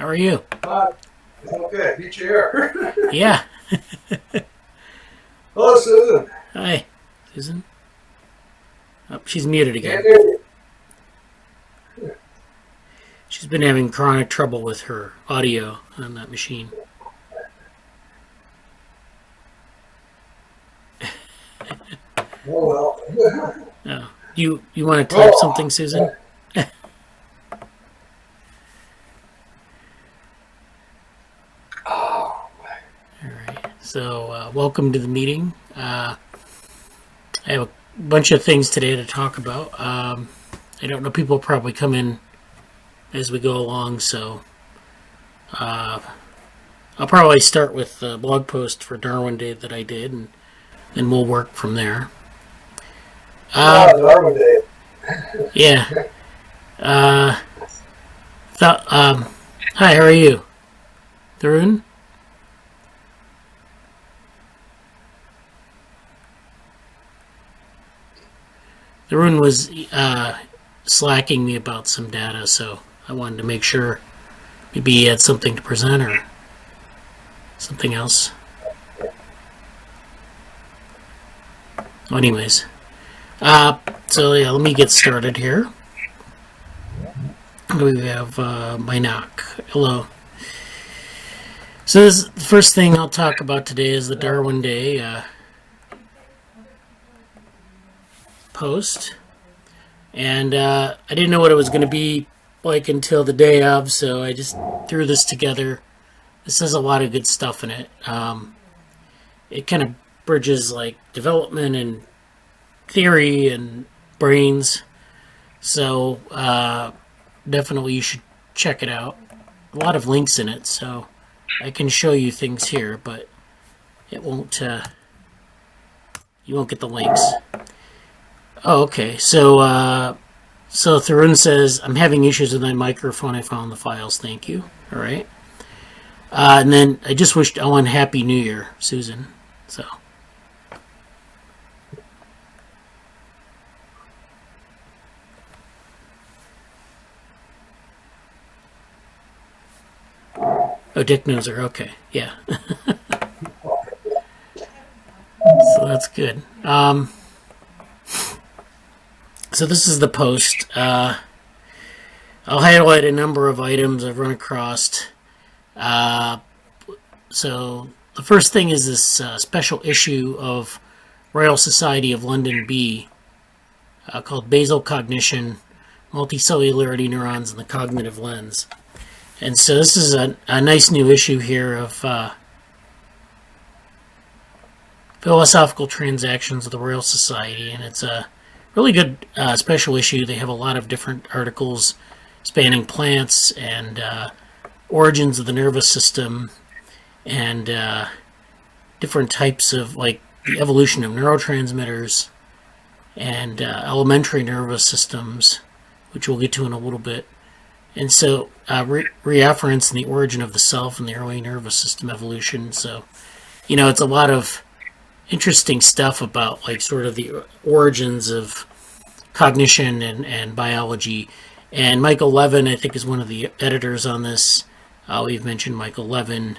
How are you? Okay, beat you here. Yeah. Hello, Susan. Hi, Susan. Oh, she's muted again. She's been having chronic trouble with her audio on that machine. Oh, well. Oh, you want to type something, Susan? All right. So, welcome to the meeting. I have a bunch of things today to talk about. I don't know, people probably come in as we go along, so I'll probably start with the blog post for Darwin Day that I did, and then we'll work from there. Darwin Day. Yeah. Hi, how are you? Tharun? Tharun was slacking me about some data, so I wanted to make sure maybe he had something to present or something else. Well, anyways, so yeah, let me get started here. We have Mainak. Hello. So the first thing I'll talk about today is the Darwin Day post. And I didn't know what it was going to be like until the day of, so I just threw this together. This has a lot of good stuff in it. It kind of bridges like development and theory and brains. So definitely you should check it out. A lot of links in it, so I can show you things here, but it won't. You won't get the links. Oh, okay. So Tharun says, I'm having issues with my microphone. I found the files. Thank you. All right. And then I just wished Ellen Happy New Year, Susan. So. Oh, Dick knows her. Okay. Yeah. So that's good. So this is the post. I'll highlight a number of items I've run across. So the first thing is this special issue of Royal Society of London B called Basal Cognition, Multicellularity Neurons and the Cognitive Lens. And so this is a nice new issue here of Philosophical Transactions of the Royal Society, and it's a really good special issue. They have a lot of different articles spanning plants and origins of the nervous system and different types of, like, the evolution of neurotransmitters and elementary nervous systems, which we'll get to in a little bit. And so reference in the origin of the self and the early nervous system evolution. So, you know, it's a lot of interesting stuff about, like, sort of the origins of cognition and biology. And Michael Levin, I think, is one of the editors on this. We've mentioned Michael Levin,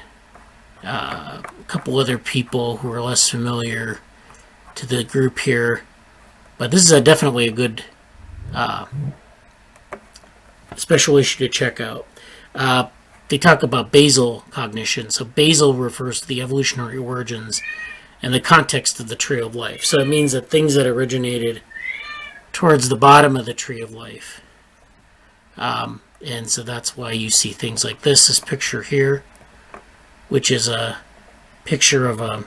a couple other people who are less familiar to the group here. But this is definitely a good special issue to check out. They talk about basal cognition. So basal refers to the evolutionary origins and the context of the tree of life. So it means that things that originated towards the bottom of the tree of life. And so that's why you see things like this picture here, which is a picture of a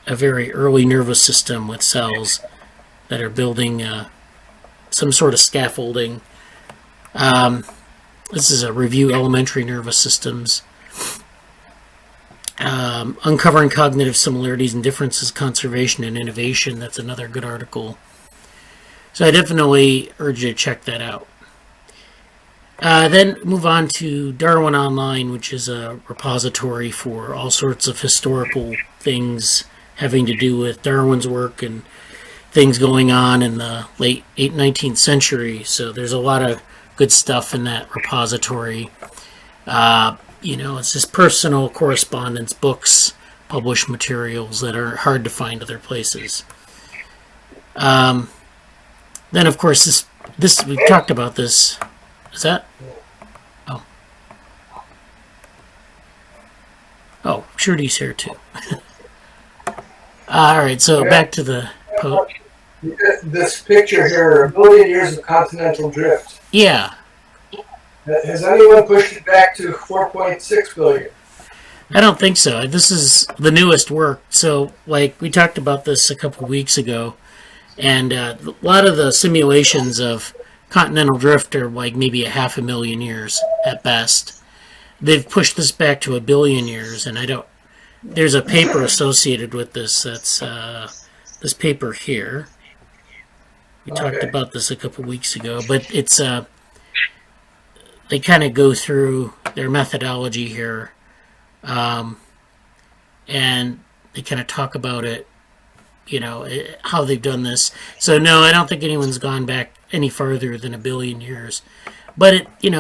very early nervous system with cells that are building some sort of scaffolding. This is a review elementary nervous systems. Uncovering cognitive similarities and differences, conservation and innovation. That's another good article. So I definitely urge you to check that out. Then move on to Darwin Online, which is a repository for all sorts of historical things having to do with Darwin's work and things going on in the late 19th century. So there's a lot of good stuff in that repository. It's just personal correspondence, books, published materials that are hard to find other places. Then, of course, this we've talked about this. Is that? Oh, Shruti's here too. All right, so back to the This picture here, 1 billion years of continental drift. Yeah. Has anyone pushed it back to 4.6 billion? I don't think so. This is the newest work. So, like, we talked about this a couple of weeks ago, and a lot of the simulations of continental drift are like maybe 500,000 years at best. They've pushed this back to 1 billion years, and there's a paper associated with this. That's this paper here. We talked about this a couple weeks ago, but it's they kind of go through their methodology here, and they kind of talk about it, how they've done this. So no, I don't think anyone's gone back any farther than 1 billion years. But you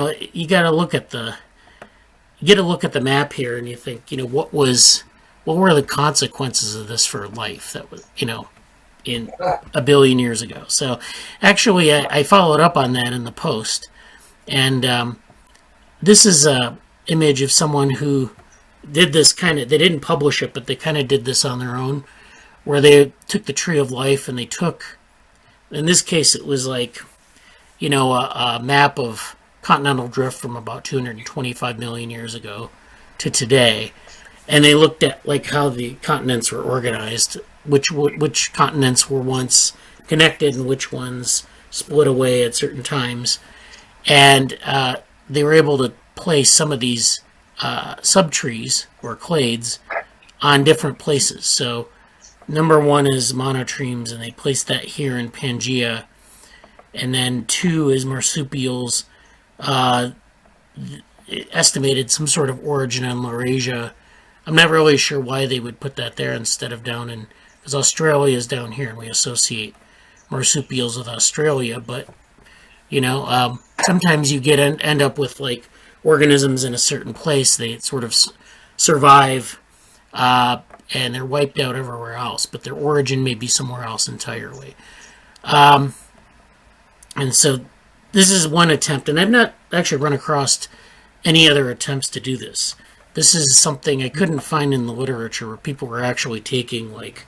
got to look at the map here, and you think, what were the consequences of this for life that was, in 1 billion years ago. So actually, I followed up on that in the post, and this is a image of someone who did this they didn't publish it, but they kind of did this on their own, where they took the tree of life and they took, in this case, it was like, a map of continental drift from about 225 million years ago to today, and they looked at like how the continents were organized, which continents were once connected and which ones split away at certain times, and they were able to place some of these subtrees or clades on different places. So number 1 is monotremes, and they placed that here in Pangaea, and then 2 is marsupials, estimated some sort of origin in Laurasia. I'm not really sure why they would put that there instead of down in, because Australia is down here and we associate marsupials with Australia, but sometimes you end up with like organisms in a certain place, they sort of survive and they're wiped out everywhere else, but their origin may be somewhere else entirely. And so this is one attempt, and I've not actually run across any other attempts to do this. This is something I couldn't find in the literature where people were actually taking like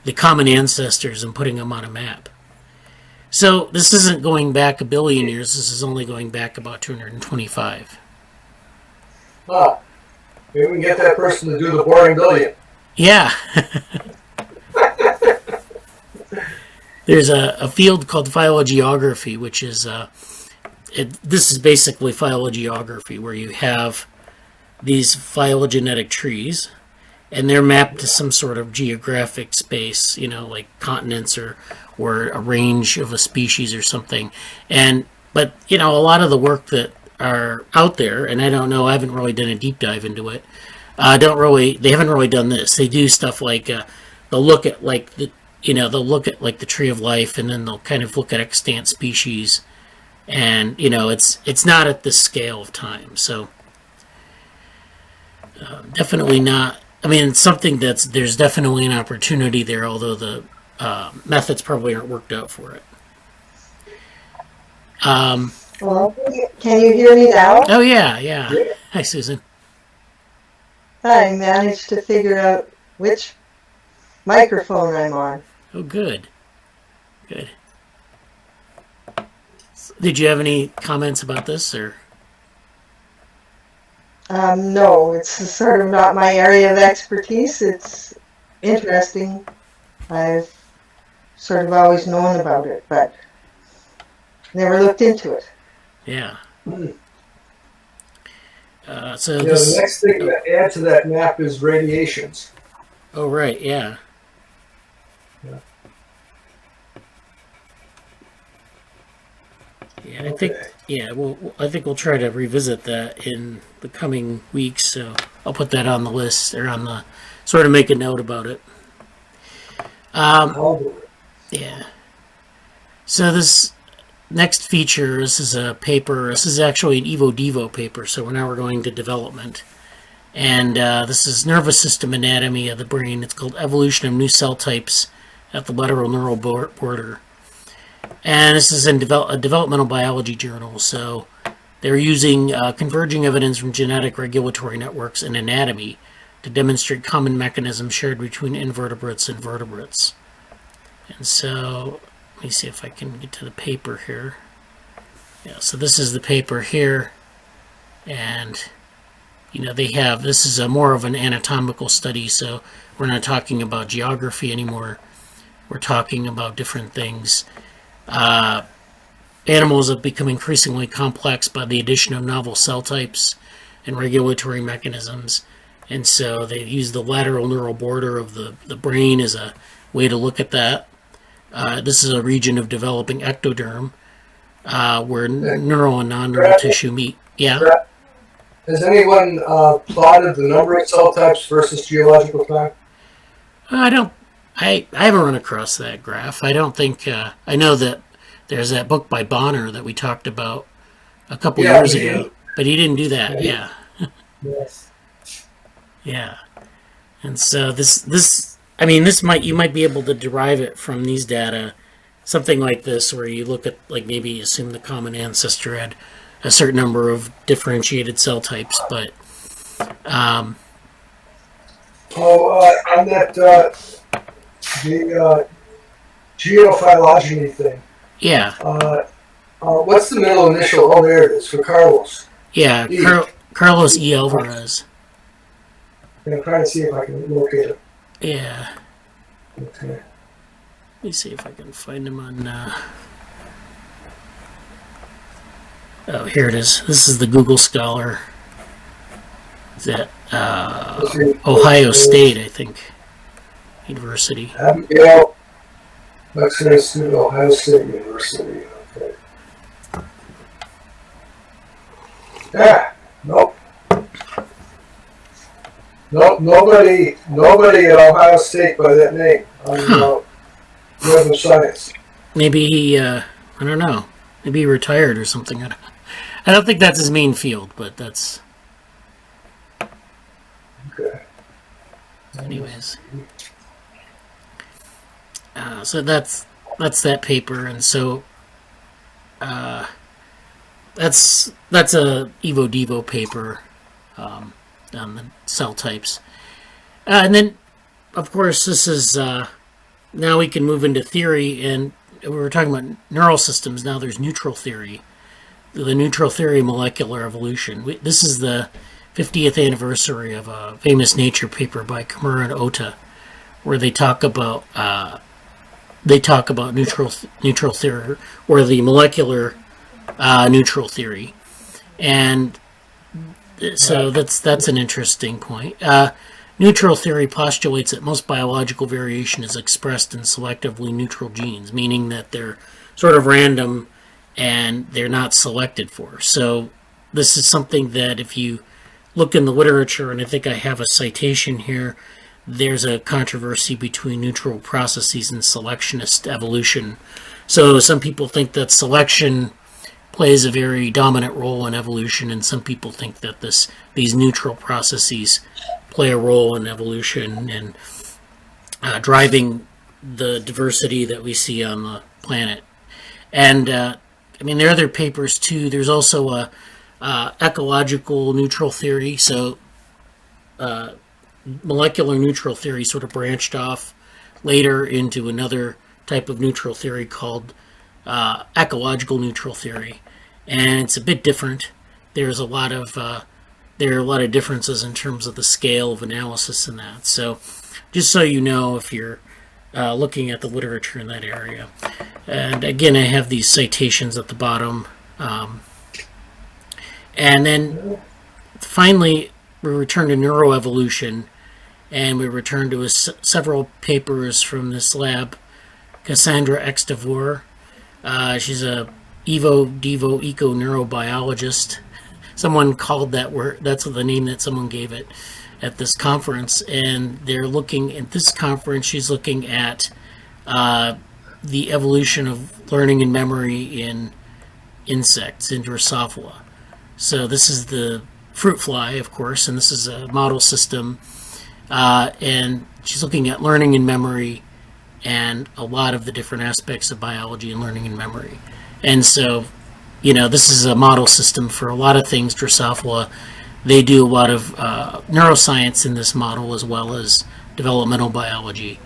the common ancestors and putting them on a map. So this isn't going back 1 billion years, this is only going back about 225. Huh. Maybe we can get that person to do the boring billion. Yeah. There's a field called phylogeography, which is this is basically phylogeography, where you have these phylogenetic trees, and they're mapped to some sort of geographic space, like continents or a range of a species or something. But a lot of the work that are out there, and I don't know, I haven't really done a deep dive into it. They haven't really done this. They do stuff like they'll look at like the tree of life, and then they'll kind of look at extant species, and it's not at this scale of time. So definitely not. I mean, it's something there's definitely an opportunity there, although the methods probably aren't worked out for it. Well, can you hear me now? Oh yeah. Hi, Susan. I managed to figure out which microphone I'm on. Oh, good. Did you have any comments about this, or? No, it's sort of not my area of expertise. It's interesting. I've sort of always known about it, but never looked into it. Yeah. The next thing to add to that map is radiations. Oh, right, yeah. Yeah, I think. Yeah, I think we'll try to revisit that in the coming weeks. So I'll put that on the list, or on the sort of make a note about it. Yeah. So this next feature, this is a paper. This is actually an evo-devo paper, so now we're going to development. And this is nervous system anatomy of the brain. It's called Evolution of New Cell Types at the Lateral Neural Border. And this is in a developmental biology journal, so they're using converging evidence from genetic regulatory networks and anatomy to demonstrate common mechanisms shared between invertebrates and vertebrates. And so, let me see if I can get to the paper here. Yeah, so this is the paper here, and they have, this is more of an anatomical study, so we're not talking about geography anymore. We're talking about different things. Animals have become increasingly complex by the addition of novel cell types and regulatory mechanisms, and so they use the lateral neural border of the brain as a way to look at that. This is a region of developing ectoderm where neural and non-neural tissue meet. Yeah. Has anyone plotted the number of cell types versus geological time? I haven't run across that graph. I don't think I know that there's that book by Bonner that we talked about a couple years ago, but he didn't do that. Yeah. Yes. Yeah. And so you might be able to derive it from these data, something like this, where you look at, like, maybe assume the common ancestor had a certain number of differentiated cell types, but on that the geophylogeny thing. Yeah. What's the middle initial? Oh, there it is, for Carlos. Yeah, Carlos E. Alvarez. I'm trying to see if I can locate it. Yeah. Okay. Let me see if I can find him on... Oh, here it is. This is the Google Scholar. Is that Ohio State, I think. University. Abigail, Mexican student, Ohio State University. Okay. Yeah. Nope. Nope. Nobody at Ohio State by that name on Web of Science. Maybe he, I don't know. Maybe he retired or something. I don't think that's his main field, but that's... Okay. Anyways. So that's that paper, and so that's a evo-devo paper on the cell types. And then, of course, this is... now we can move into theory, and we were talking about neural systems. Now there's neutral theory. The neutral theory of molecular evolution. This is the 50th anniversary of a famous Nature paper by Kimura and Ota, where they talk about neutral theory, or the molecular neutral theory, and so that's an interesting point. Neutral theory postulates that most biological variation is expressed in selectively neutral genes, meaning that they're sort of random and they're not selected for. So this is something that if you look in the literature, and I think I have a citation here, there's a controversy between neutral processes and selectionist evolution. So some people think that selection plays a very dominant role in evolution, and some people think that these neutral processes play a role in evolution and driving the diversity that we see on the planet. And there are other papers too. There's also a ecological neutral theory. So molecular neutral theory sort of branched off later into another type of neutral theory called ecological neutral theory, and it's a bit different. There are a lot of differences in terms of the scale of analysis in that. So just so you know, if you're looking at the literature in that area. And again, I have these citations at the bottom. And then finally, we return to neuroevolution, and we return to several papers from this lab. Cassandra X. DeVore. She's a evo-devo-neurobiologist. Someone called that word, that's the name that someone gave it at this conference. And they're looking at this conference, she's looking at the evolution of learning and memory in insects in Drosophila. So this is the fruit fly, of course, and this is a model system. And she's looking at learning and memory and a lot of the different aspects of biology and learning and memory. And so, this is a model system for a lot of things. Drosophila, they do a lot of neuroscience in this model as well as developmental biology.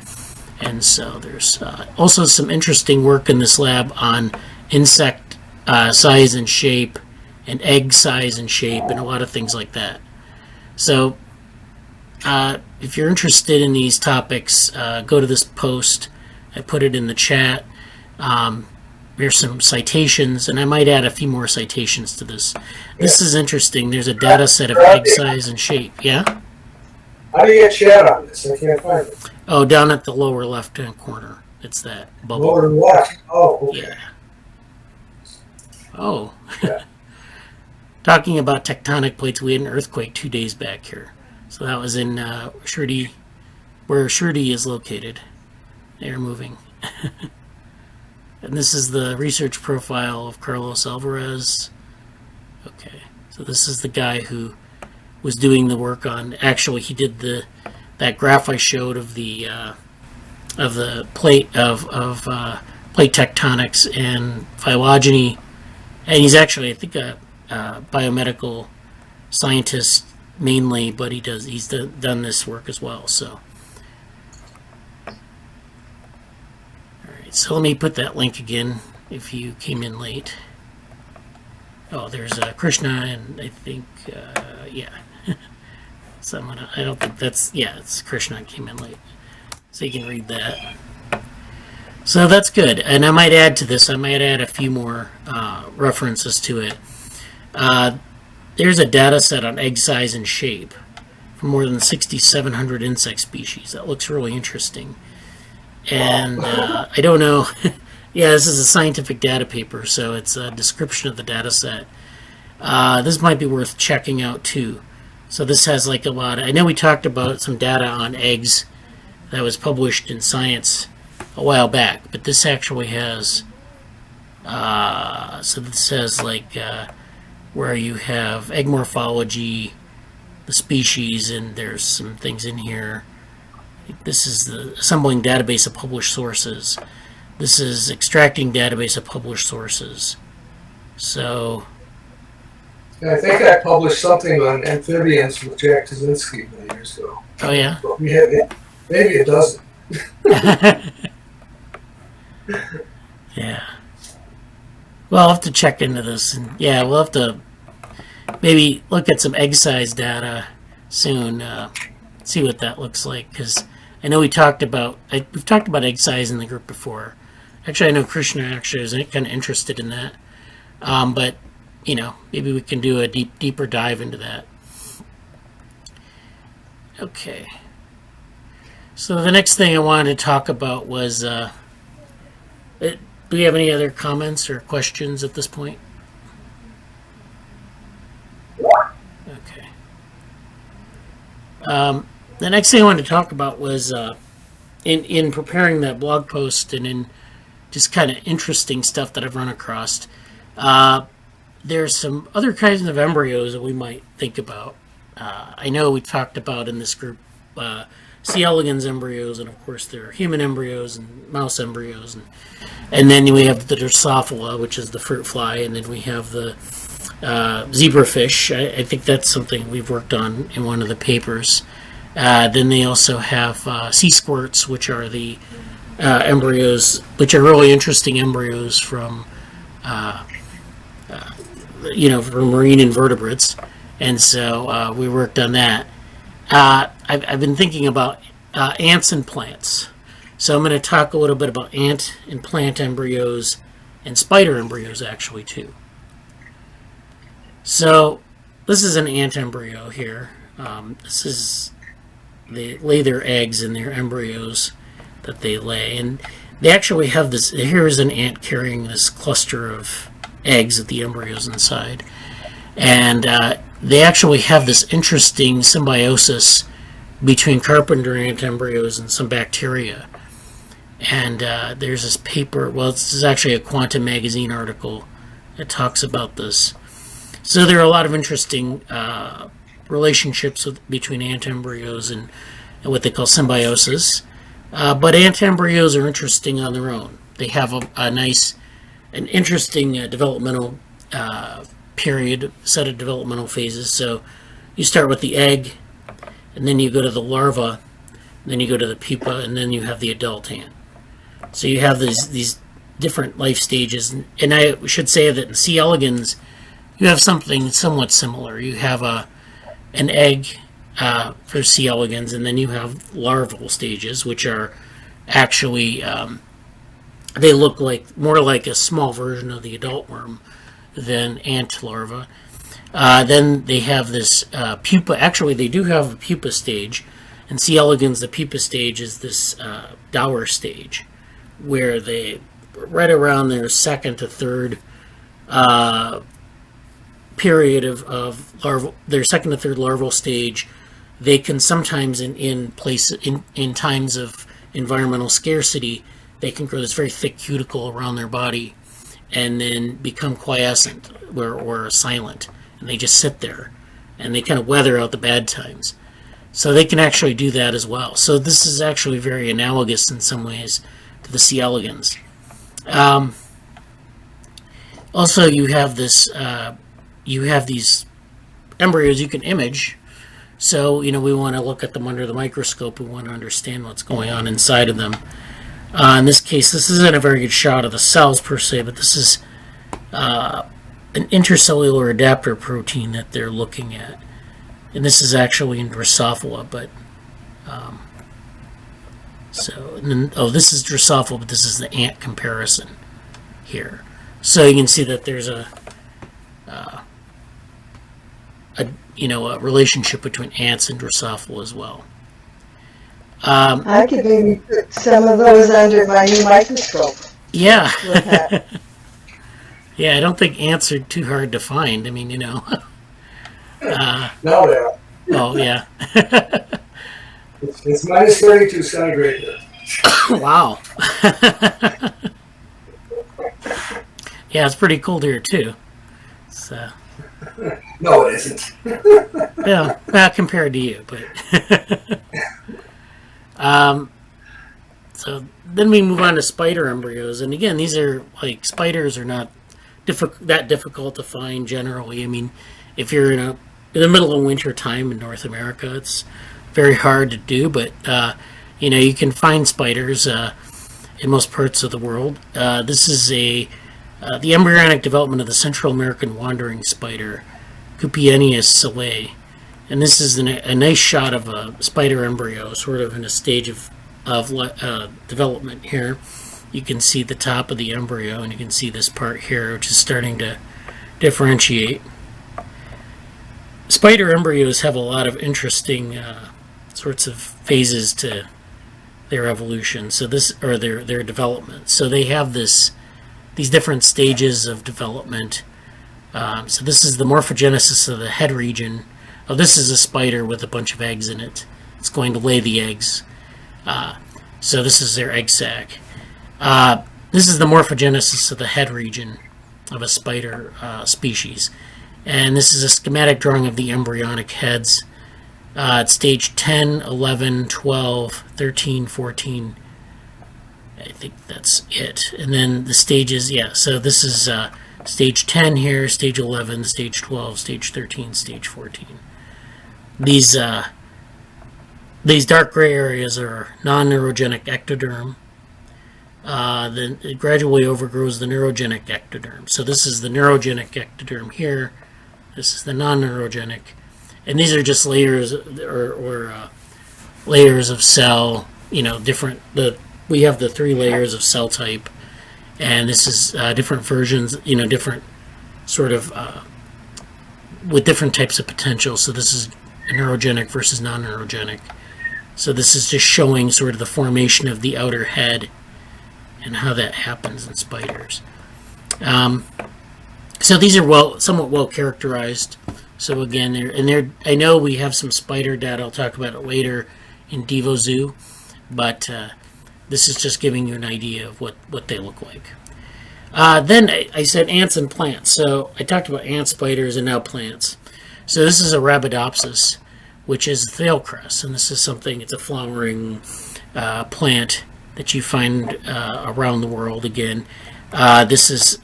And so there's also some interesting work in this lab on insect size and shape and egg size and shape and a lot of things like that. So if you're interested in these topics, go to this post. I put it in the chat. There's some citations, and I might add a few more citations to this. This is interesting. There's a data set of egg size and shape. Yeah? How do you get chat on this? I can't find it. Oh, down at the lower left-hand corner. It's that bubble. Lower left. Oh, okay. Yeah. Oh. Yeah. Talking about tectonic plates, we had an earthquake 2 days back here. So that was in Shruti, where Shruti is located. They're moving. And this is the research profile of Carlos Alvarez. Okay, so this is the guy who was doing the work on. Actually, he did that graph I showed of the plate of plate tectonics and phylogeny, and he's actually, I think, a biomedical scientist mainly, but he's done this work as well. So. So let me put that link again if you came in late. Oh, there's Krishna, and I think, yeah. Someone, I don't think that's, yeah, it's Krishna came in late. So you can read that. So that's good. And I might add to this, I might add a few more references to it. There's a data set on egg size and shape for more than 6,700 insect species. That looks really interesting. And I don't know. Yeah, this is a scientific data paper, so it's a description of the data set. This might be worth checking out too. So this has like a lot. I know we talked about some data on eggs that was published in Science a while back, but this actually has. So this has like where you have egg morphology, the species, and there's some things in here. This is the assembling database of published sources. This is extracting database of published sources. So, I think I published something on amphibians with Jack Kaczynski many years ago. Oh yeah. But we had maybe it doesn't. Yeah. Well, I'll have to check into this, and yeah, we'll have to maybe look at some egg size data soon. See what that looks like, because I know we've talked about egg size in the group before. Actually, I know Krishna actually is kind of interested in that, but maybe we can do a deeper dive into that. Okay. So the next thing I wanted to talk about was, do we have any other comments or questions at this point? Okay. The next thing I wanted to talk about was in preparing that blog post and in just kind of interesting stuff that I've run across. There's some other kinds of embryos that we might think about. I know we talked about in this group C. elegans embryos, and of course there are human embryos and mouse embryos, and then we have the Drosophila, which is the fruit fly, and then we have the zebrafish. I think that's something we've worked on in one of the papers. Then they also have sea squirts, which are the embryos, which are really interesting embryos from from marine invertebrates, and so we worked on that. I've been thinking about ants and plants, so I'm going to talk a little bit about ant and plant embryos and spider embryos actually too. So this is an ant embryo here. They lay their eggs in their embryos that they lay, and they actually have this. Here is an ant carrying this cluster of eggs with the embryos inside, and they actually have this interesting symbiosis between carpenter ant embryos and some bacteria. And there's this paper. Well, this is actually a Quantum magazine article that talks about this. So there are a lot of interesting relationships between ant embryos and what they call symbiosis. But ant embryos are interesting on their own. They have an interesting developmental period, set of developmental phases. So you start with the egg, and then you go to the larva, and then you go to the pupa, and then you have the adult ant. So you have these different life stages. And I should say that in C. elegans, you have something somewhat similar. You have an egg for C. elegans, and then you have larval stages, which are actually, they look more like a small version of the adult worm than ant larva. Then they have this pupa. Actually, they do have a pupa stage. In C. elegans, the pupa stage is this dower stage, where they, right around their second to third period of larval, their second to third larval stage, they can sometimes in times of environmental scarcity, they can grow this very thick cuticle around their body and then become quiescent or silent, and they just sit there and they kind of weather out the bad times. So they can actually do that as well. So this is actually very analogous in some ways to the C. elegans. Also, you have this. You have these embryos you can image. So, we want to look at them under the microscope. We want to understand what's going on inside of them. In this case, this isn't a very good shot of the cells per se, but this is an intercellular adapter protein that they're looking at. And this is actually in Drosophila, but this is Drosophila, but this is the ant comparison here. So you can see that there's a relationship between ants and Drosophila as well. I could maybe put some of those under my new microscope. Yeah. Yeah, I don't think ants are too hard to find. I mean, No, they are. Oh, yeah. It's minus 32 centigrade here. Wow. Yeah, it's pretty cold here, too. So. No, it isn't. Yeah, well, compared to you, but. So then we move on to spider embryos, and again, these are spiders are not that difficult to find generally. I mean, if you're in the middle of winter time in North America, it's very hard to do, but you can find spiders in most parts of the world. This is the embryonic development of the Central American wandering spider, Cupienius soleil. And this is a nice shot of a spider embryo, sort of in a stage of development here. You can see the top of the embryo, and you can see this part here, which is starting to differentiate. Spider embryos have a lot of interesting sorts of phases to their evolution. So their development. So they have these different stages of development. So this is the morphogenesis of the head region. Oh, this is a spider with a bunch of eggs in it. It's going to lay the eggs. So this is their egg sac. This is the morphogenesis of the head region of a spider species. And this is a schematic drawing of the embryonic heads at stage 10, 11, 12, 13, 14. I think that's it. And then the stages, so this is stage 10 here, stage 11, stage 12, stage 13, stage 14. These dark gray areas are non-neurogenic ectoderm. Then it gradually overgrows the neurogenic ectoderm. So this is the neurogenic ectoderm here. This is the non-neurogenic. And these are just layers or layers of cell, different. We have the 3 layers of cell type. And this is different versions, different sort of, with different types of potential. So this is neurogenic versus non-neurogenic. So this is just showing sort of the formation of the outer head and how that happens in spiders. So these are somewhat well characterized. So again, I know we have some spider data. I'll talk about it later in Devo Zoo, but this is just giving you an idea of what they look like. Then I said ants and plants. So I talked about ant spiders and now plants. So this is Arabidopsis, which is thailcress, and this is something, it's a flowering plant that you find around the world again. This is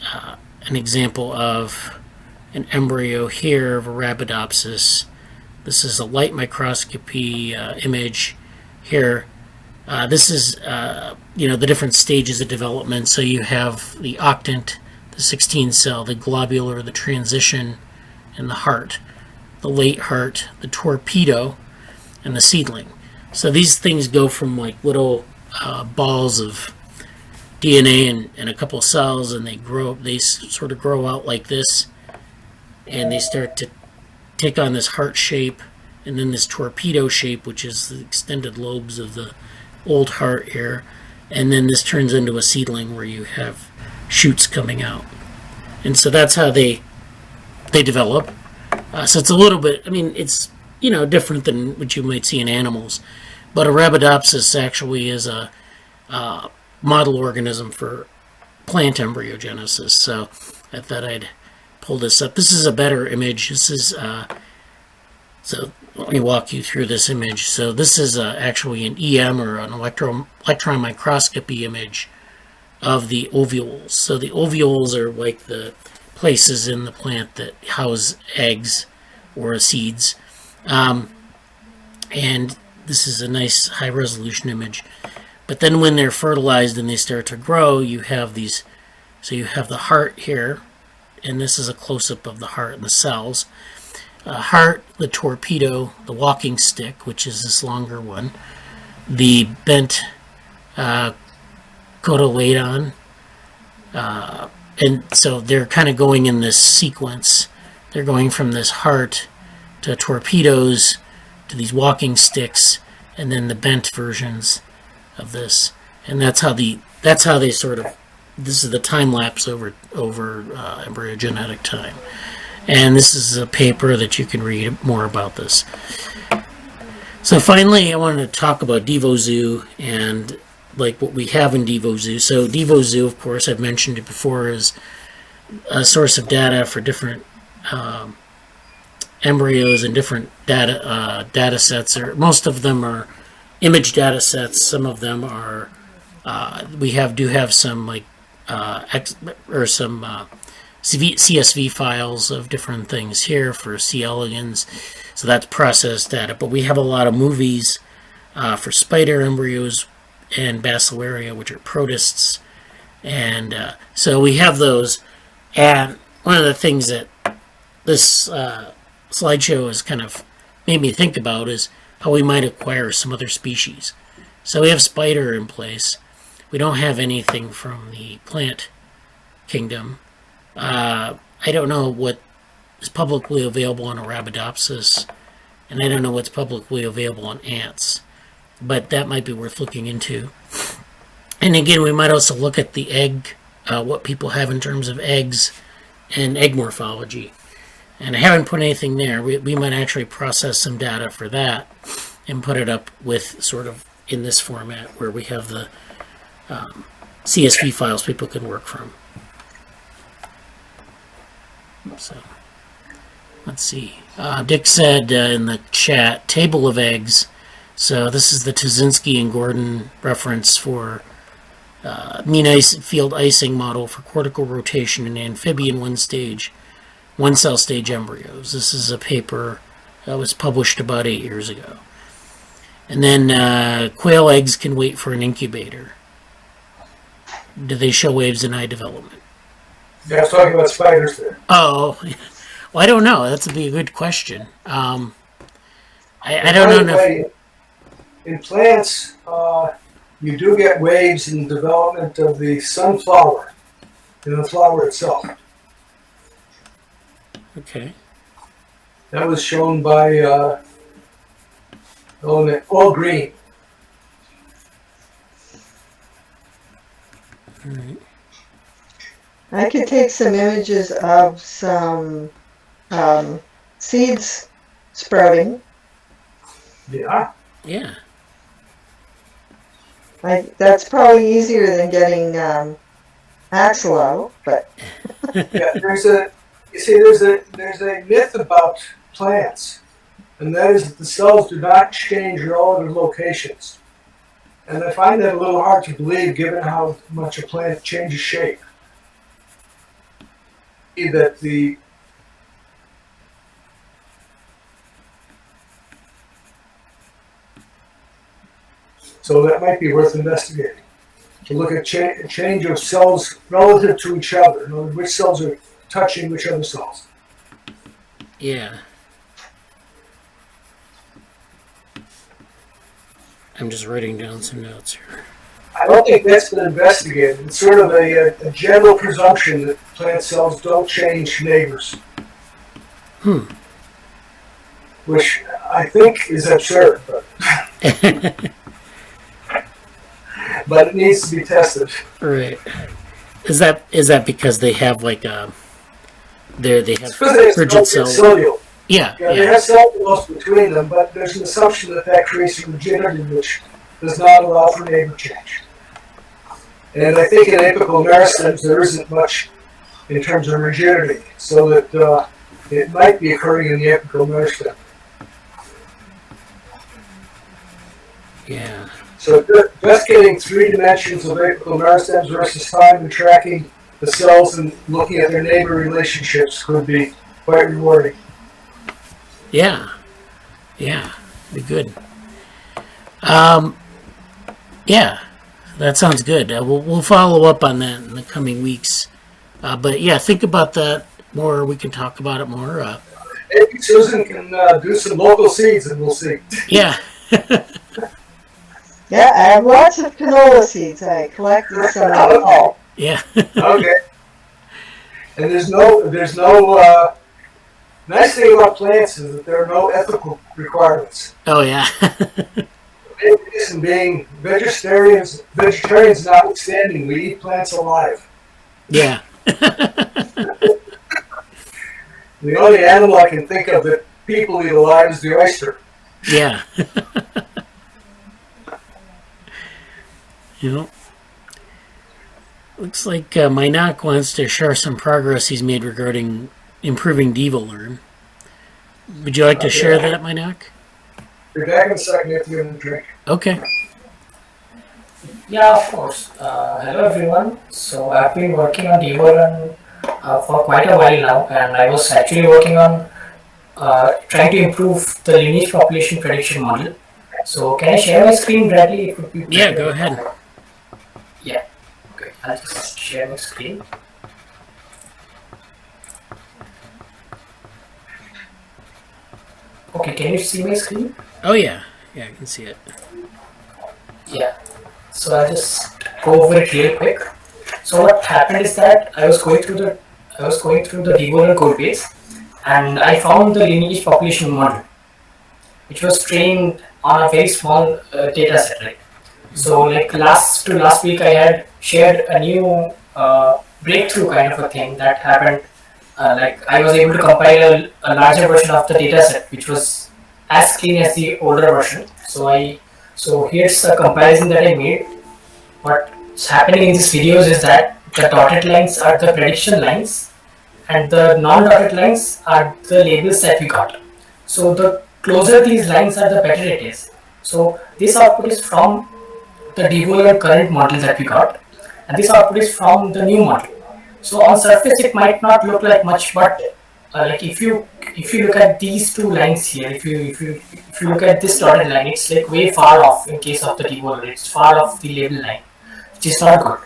an example of an embryo here of Arabidopsis. This is a light microscopy image here. This is, the different stages of development. So you have the octant, the 16 cell, the globular, the transition, and the heart. The late heart, the torpedo, and the seedling. So these things go from like little balls of DNA and a couple cells, and they sort of grow out like this, and they start to take on this heart shape, and then this torpedo shape, which is the extended lobes of the old heart here, and then this turns into a seedling where you have shoots coming out. And so that's how they develop. So it's a little bit, it's, different than what you might see in animals. But Arabidopsis actually is a model organism for plant embryogenesis. So I thought I'd pull this up. This is a better image. This is, so let me walk you through this image. So this is actually an EM, or an electron microscopy image of the ovules. So the ovules are like the places in the plant that house eggs or seeds. And this is a nice high resolution image. But then when they're fertilized and they start to grow, you have these, so you have the heart here, and this is a close-up of the heart and the cells. Heart, the torpedo, the walking stick, which is this longer one, the bent cotyledon, and so they're kind of going in this sequence. They're going from this heart to torpedoes to these walking sticks, and then the bent versions of this. And that's how they sort of, this is the time lapse over embryogenetic time. And this is a paper that you can read more about this. So finally, I wanted to talk about Devo Zoo and like what we have in Devo Zoo. So Devo Zoo, of course, I've mentioned it before, is a source of data for different embryos and different data sets. Or most of them are image data sets. Some of them are do have some like some CSV files of different things here for C. elegans. So that's processed data. But we have a lot of movies for spider embryos and Basilaria, which are protists. And so we have those. And one of the things that this slideshow has kind of made me think about is how we might acquire some other species. So we have spider in place. We don't have anything from the plant kingdom. I don't know what is publicly available on Arabidopsis, and I don't know what's publicly available on ants, but that might be worth looking into. And again, we might also look at the egg, what people have in terms of eggs and egg morphology. And I haven't put anything there. We might actually process some data for that and put it up with sort of in this format where we have the CSV files people can work from. So let's see. Dick said in the chat, table of eggs. So this is the Tuzinski and Gordon reference for mean field icing model for cortical rotation in amphibian one cell stage embryos. This is a paper that was published about 8 years ago. And then quail eggs can wait for an incubator. Do they show waves in eye development? Yeah, I was talking about spiders there. Oh, well, I don't know. That's be a good question. I don't know. In plants, you do get waves in the development of the sunflower, in the flower itself. Okay. That was shown by all green. All right. I could take some images of some seeds sprouting. Yeah. Yeah. That's probably easier than getting axolotl, but Yeah, there's a myth about plants, and that is that the cells do not change relative locations. And I find that a little hard to believe given how much a plant changes shape. That the So that might be worth investigating. To look at change of cells relative to each other. In other words, which cells are touching which other cells. Yeah. I'm just writing down some notes here. I don't think that's been investigated. It's sort of a general presumption that plant cells don't change neighbors. Which I think is absurd, but but it needs to be tested. Right. Is that because they have like they have frigid cells? Yeah. They have cellulose between them, but there's an assumption that creates rigidity, which does not allow for neighbor change. And I think in apical meristems there isn't much in terms of rigidity, so that it might be occurring in the apical meristem. Yeah. So just getting 3 dimensions of apical meristems versus time and tracking the cells and looking at their neighbor relationships could be quite rewarding. Yeah. Yeah. Be good. Yeah. That sounds good. We'll follow up on that in the coming weeks. But yeah, think about that more. We can talk about it more. Maybe Susan can do some local seeds and we'll see. Yeah. yeah, I have lots of canola seeds. I collected some in the fall. Yeah. Okay. And there's no nice thing about plants is that there are no ethical requirements. Oh yeah. And being vegetarians notwithstanding, we eat plants alive. Yeah. The only animal I can think of that people eat alive is the oyster. Yeah. You know, looks like Mainak wants to share some progress he's made regarding improving DevoLearn. Would you like to share that, Mainak? Be back in a second. You have to give him a drink. Okay. Yeah, of course. Hello everyone. So I've been working on DevoLearn for quite a while now, and I was actually working on trying to improve the lineage population prediction model. So can I share my screen, Bradley? It would be Yeah, go ahead. Yeah. Okay, I'll just share my screen. Okay, can you see my screen? Oh yeah. Yeah, I can see it. Yeah. So I'll just go over it real quick. So what happened is that I was going through the DevoLearn code base, and I found the lineage population model, which was trained on a very small data set, right? So like last week I had shared a new breakthrough kind of a thing that happened. Like I was able to compile a larger version of the data set, which was as clean as the older version. So here's a comparison that I made. What's happening in these videos is that the dotted lines are the prediction lines, and the non-dotted lines are the labels that we got. So the closer these lines are, the better it is. So this output is from the DevoLearn current model that we got, and this output is from the new model. So on surface it might not look like much, but like if you look at these two lines here, if you look at this dotted line, it's like way far off in case of the DevoLearn. It's far off the label line, which is not good.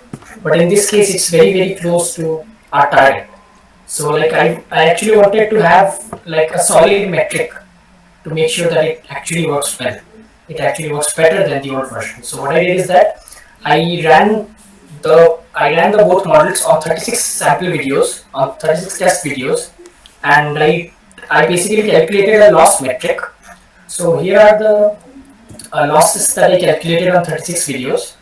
But in this case, it's very, very close to our target. So like I actually wanted to have like a solid metric to make sure that it actually works well. It actually works better than the old version. So what I did is that I ran the both models on 36 sample videos, on 36 test videos, and I basically calculated a loss metric. So here are the losses that I calculated on 36 videos.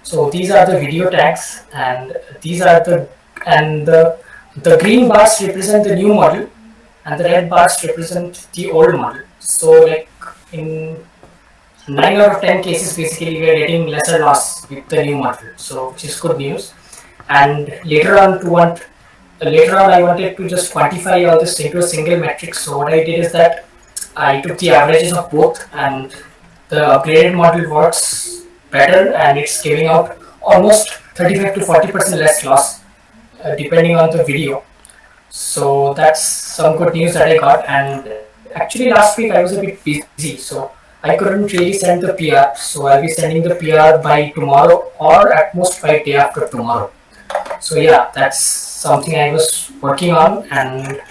So these are the video tags, and these are the green bars represent the new model, and the red bars represent the old model. So like in 9 out of 10 cases, basically we are getting lesser loss with the new model, so which is good news. And later on I wanted to just quantify all this into a single metric. So what I did is that I took the averages of both, and the upgraded model works better, and it's giving out almost 35 to 40% less loss, depending on the video. So that's some good news that I got. And actually last week I was a bit busy, so I couldn't really send the PR. So I'll be sending the PR by tomorrow, or at most by day after tomorrow. So yeah, that's something I was working on, and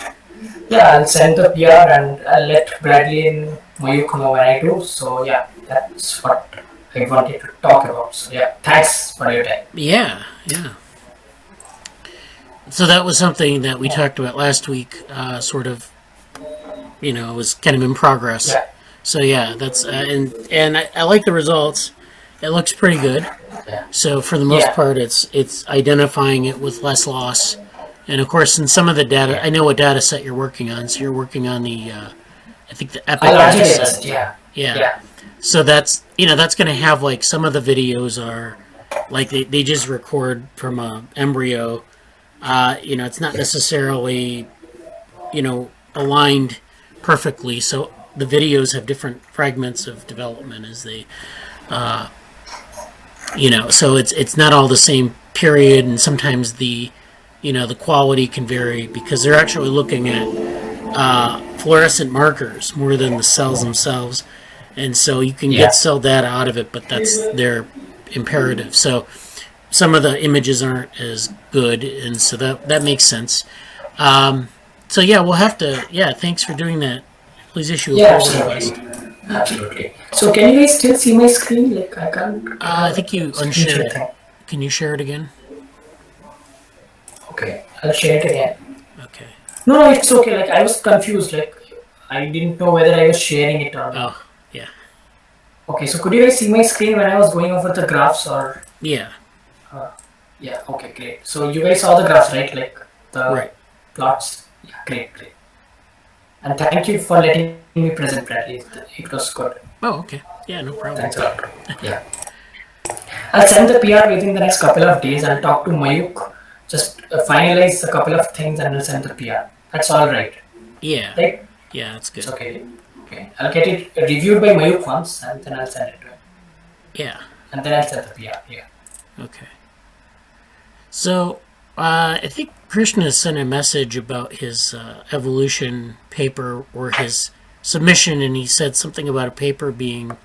yeah, I'll send the PR and I'll let Bradley and Mayuk know when I do. So yeah, that's what I wanted to talk about. So yeah, thanks for your time. Yeah. So that was something that we talked about last week, sort of, was kind of in progress. Yeah. So yeah, that's and I like the results. It looks pretty good. Yeah. So for the most part, it's identifying it with less loss, and of course, in some of the data, I know what data set you're working on. So you're working on the, I think the epic data set. Yeah. So that's that's going to have like some of the videos are like they just record from a embryo. It's not necessarily aligned perfectly. So the videos have different fragments of development as they. So it's not all the same period, and sometimes the quality can vary because they're actually looking at fluorescent markers more than the cells themselves, and so you can get cell data out of it, but that's their imperative. So some of the images aren't as good, and so that makes sense. So yeah, we'll have to. Yeah, thanks for doing that. Please issue a pull request. Absolutely. So can you guys still see my screen? Like I can't. I think you unshared it. Can you share it again? Okay, I'll share it again. Okay. No, it's okay. Like I was confused. Like I didn't know whether I was sharing it or not. Oh, yeah. Okay, so could you guys see my screen when I was going over the graphs or? Yeah. Yeah. Okay, great. So you guys saw the graphs, right? Like the plots. Yeah, great. And thank you for letting me present, Bradley. It was good. Oh, okay. Yeah, no problem. Thanks a lot. Yeah. I'll send the PR within the next couple of days. I'll talk to Mayuk, just finalize a couple of things, and I'll send the PR. That's all right. Yeah. Right? Yeah, that's good. It's okay. Okay. I'll get it reviewed by Mayuk once, and then I'll send it to him. Yeah. And then I'll send the PR. Yeah. Okay. So, I think Krishna sent a message about his evolution paper or his submission, and he said something about a paper being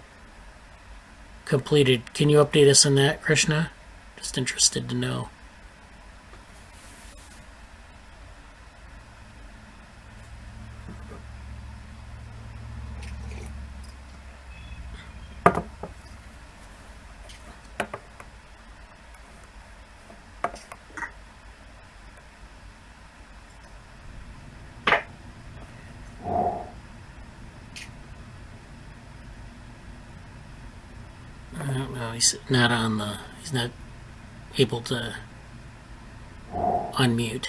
completed. Can you update us on that, Krishna? Just interested to know. I don't know. He's not able to unmute.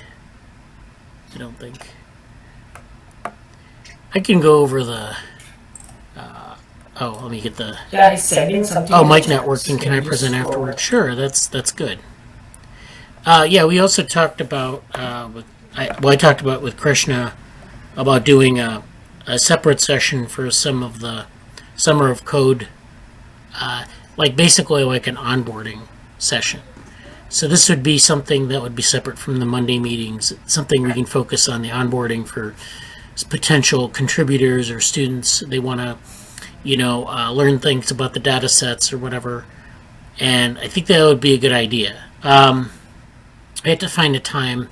I don't think. I can go over the. Let me get the. Yeah, he's sending something. Oh, mic not working. Can I present afterwards? Sure, that's good. We also talked about I talked about with Krishna about doing a separate session for some of the Summer of Code, basically like an onboarding session. So this would be something that would be separate from the Monday meetings, something we can focus on the onboarding for potential contributors or students. They want to, learn things about the data sets or whatever. And I think that would be a good idea. I have to find a time.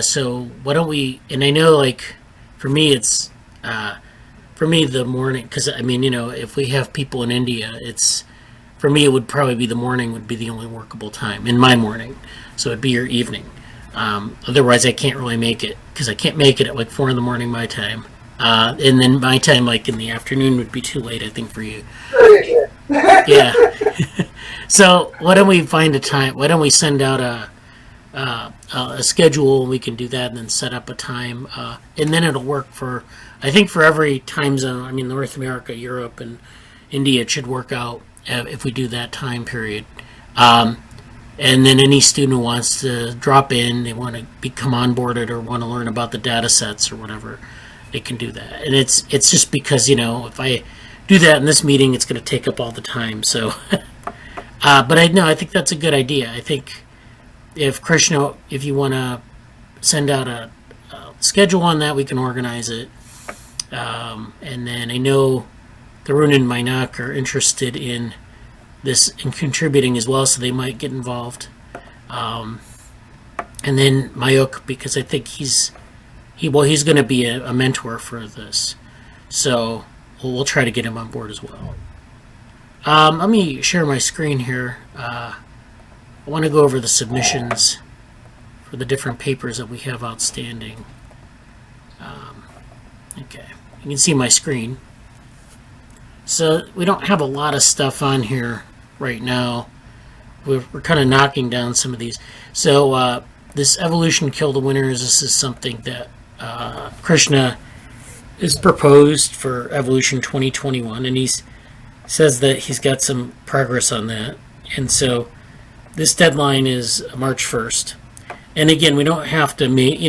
So why don't we, and I know for me it's, for me the morning, because if we have people in India, for me it would probably be the morning would be the only workable time in my morning. So it'd be your evening. Otherwise I can't really make it, because I can't make it at 4 a.m. my time. And then my time in the afternoon would be too late, I think, for you. Yeah. So why don't we find a time? Why don't we send out a schedule, and we can do that, and then set up a time, and then it'll work for every time zone. North America, Europe, and India, it should work out if we do that time period. And then any student who wants to drop in, they want to become onboarded or want to learn about the data sets or whatever, they can do that. And it's just because, if I do that in this meeting, it's going to take up all the time. So, but I think that's a good idea. I think if Krishna, if you want to send out a schedule on that, we can organize it. And then I know Tharun and Mainak are interested in this and contributing as well, so they might get involved. And then Mayuk, because I think he's going to be a mentor for this, so we'll try to get him on board as well. Let me share my screen here. I want to go over the submissions for the different papers that we have outstanding. Okay, you can see my screen. So we don't have a lot of stuff on here right now. We're kind of knocking down some of these. So this evolution kill the winners, this is something that Krishna has proposed for evolution 2021, and he says that he's got some progress on that. And so this deadline is March 1st. And again, we don't have to make,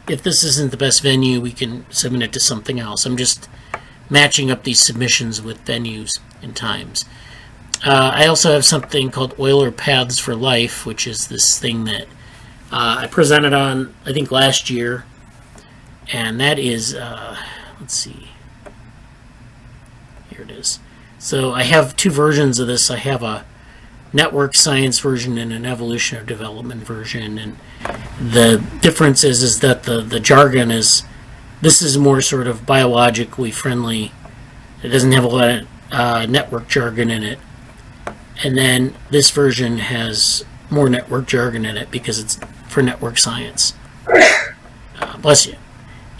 if this isn't the best venue, we can submit it to something else. I'm just matching up these submissions with venues and times. I also have something called Euler Paths for Life, which is this thing that I presented on, I think, last year. And that is, let's see. Here it is. So I have two versions of this. I have a network science version and an evolution of development version. And the difference is that the jargon is, this is more sort of biologically friendly. It doesn't have a lot of network jargon in it. And then this version has more network jargon in it because it's for network science. Bless you.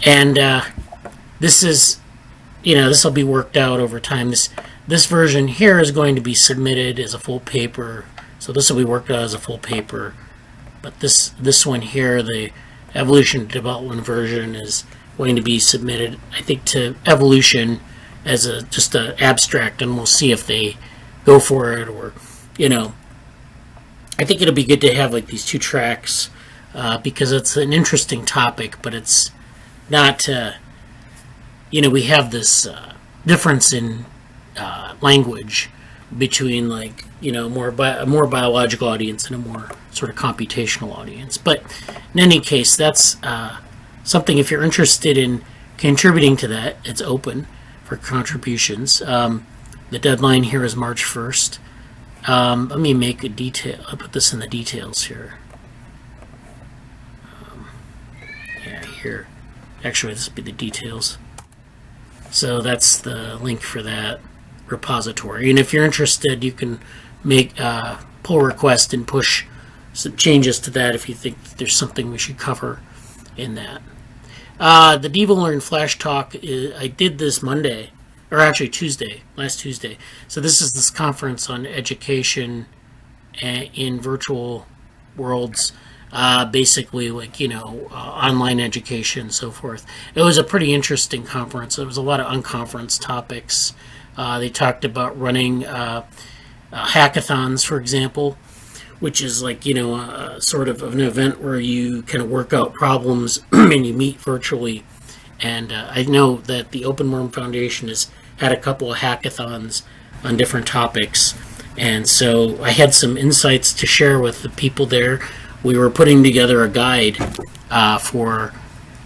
And this is, this will be worked out over time. This version here is going to be submitted as a full paper. So this will be worked out as a full paper. But this one here, the evolution development version, is going to be submitted, I think, to evolution as just an abstract, and we'll see if they go for it, or I think it'll be good to have like these two tracks because it's an interesting topic, but it's not we have this difference in language between a more biological audience and a more sort of computational audience. But in any case, that's something, if you're interested in contributing to that, it's open for contributions. The deadline here is March 1st. Let me make a detail. I'll put this in the details here. Here. Actually, this will be the details. So that's the link for that repository. And if you're interested, you can make pull request and push some changes to that if you think there's something we should cover in that. The DevoLearn Flash Talk, I did this Monday, or actually Tuesday, last Tuesday. So this is this conference on education in virtual worlds, basically online education and so forth. It was a pretty interesting conference. There was a lot of unconference topics. They talked about running hackathons, for example, which is a sort of an event where you kind of work out problems and you meet virtually. And I know that the OpenWorm Foundation has had a couple of hackathons on different topics. And so I had some insights to share with the people there. We were putting together a guide for,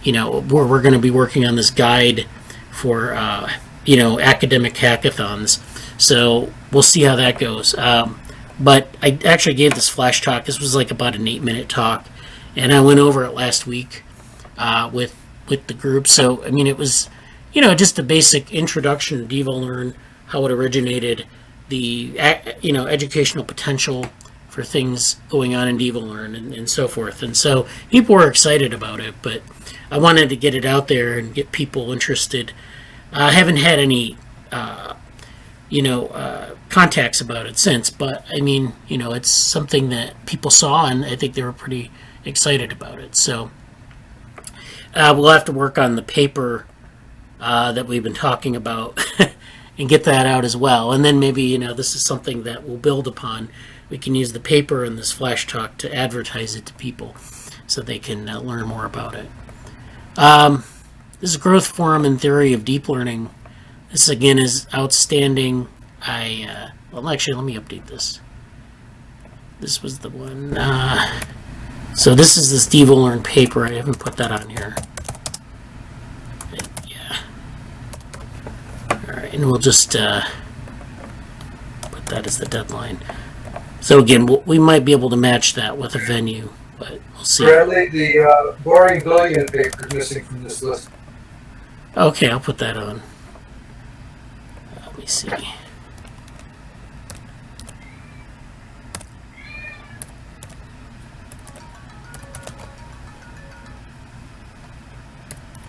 we're going to be working on this guide for, academic hackathons. So we'll see how that goes. But I actually gave this flash talk. This was about an 8-minute talk. And I went over it last week with the group. So, it was, just a basic introduction to DevoLearn, how it originated, the, educational potential for things going on in DevoLearn and so forth. And so people were excited about it, but I wanted to get it out there and get people interested. I haven't had any, contacts about it since, but it's something that people saw, and I think they were pretty excited about it. So we'll have to work on the paper that we've been talking about and get that out as well. And then maybe, this is something that we'll build upon. we can use the paper and this flash talk to advertise it to people so they can learn more about it. This is Growth Forum and Theory of Deep Learning. This again is outstanding. Well, actually, let me update this. This was the one. So this is this DevoLearn paper. I haven't put that on here. Yeah. All right, and we'll just put that as the deadline. So again, we might be able to match that with a venue, but we'll see. Bradley, the boring billion paper is missing from this list. Okay, I'll put that on. Let me see.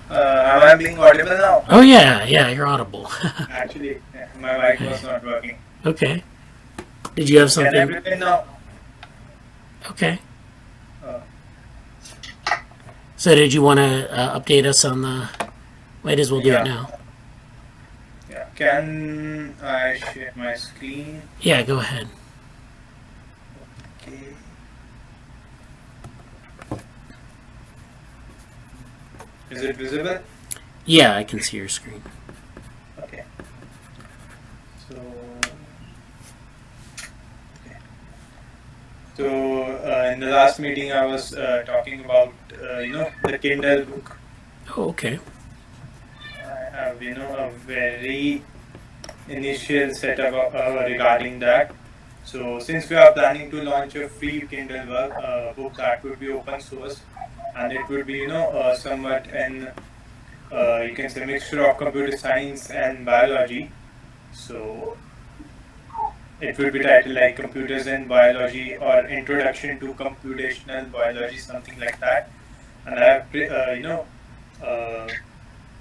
Am I being audible now? Oh yeah, you're audible. Actually, my mic was not working. Okay. Did you have Can something? everything now? Okay. Uh, So did you want to update us on the... Might as well do Yeah. it now. yeah. Can I share my screen? Yeah, go ahead. Okay. Is it visible? Yeah, I can see your screen. Okay. So, okay. So in the last meeting, I was talking about the Kindle book. Oh, okay. I have a very initial setup regarding that. So since we are planning to launch a free Kindle book that would be open source, and it would be somewhat an you can say mixture of computer science and biology. So it would be titled like Computers and Biology or Introduction to Computational Biology, something like that. And I have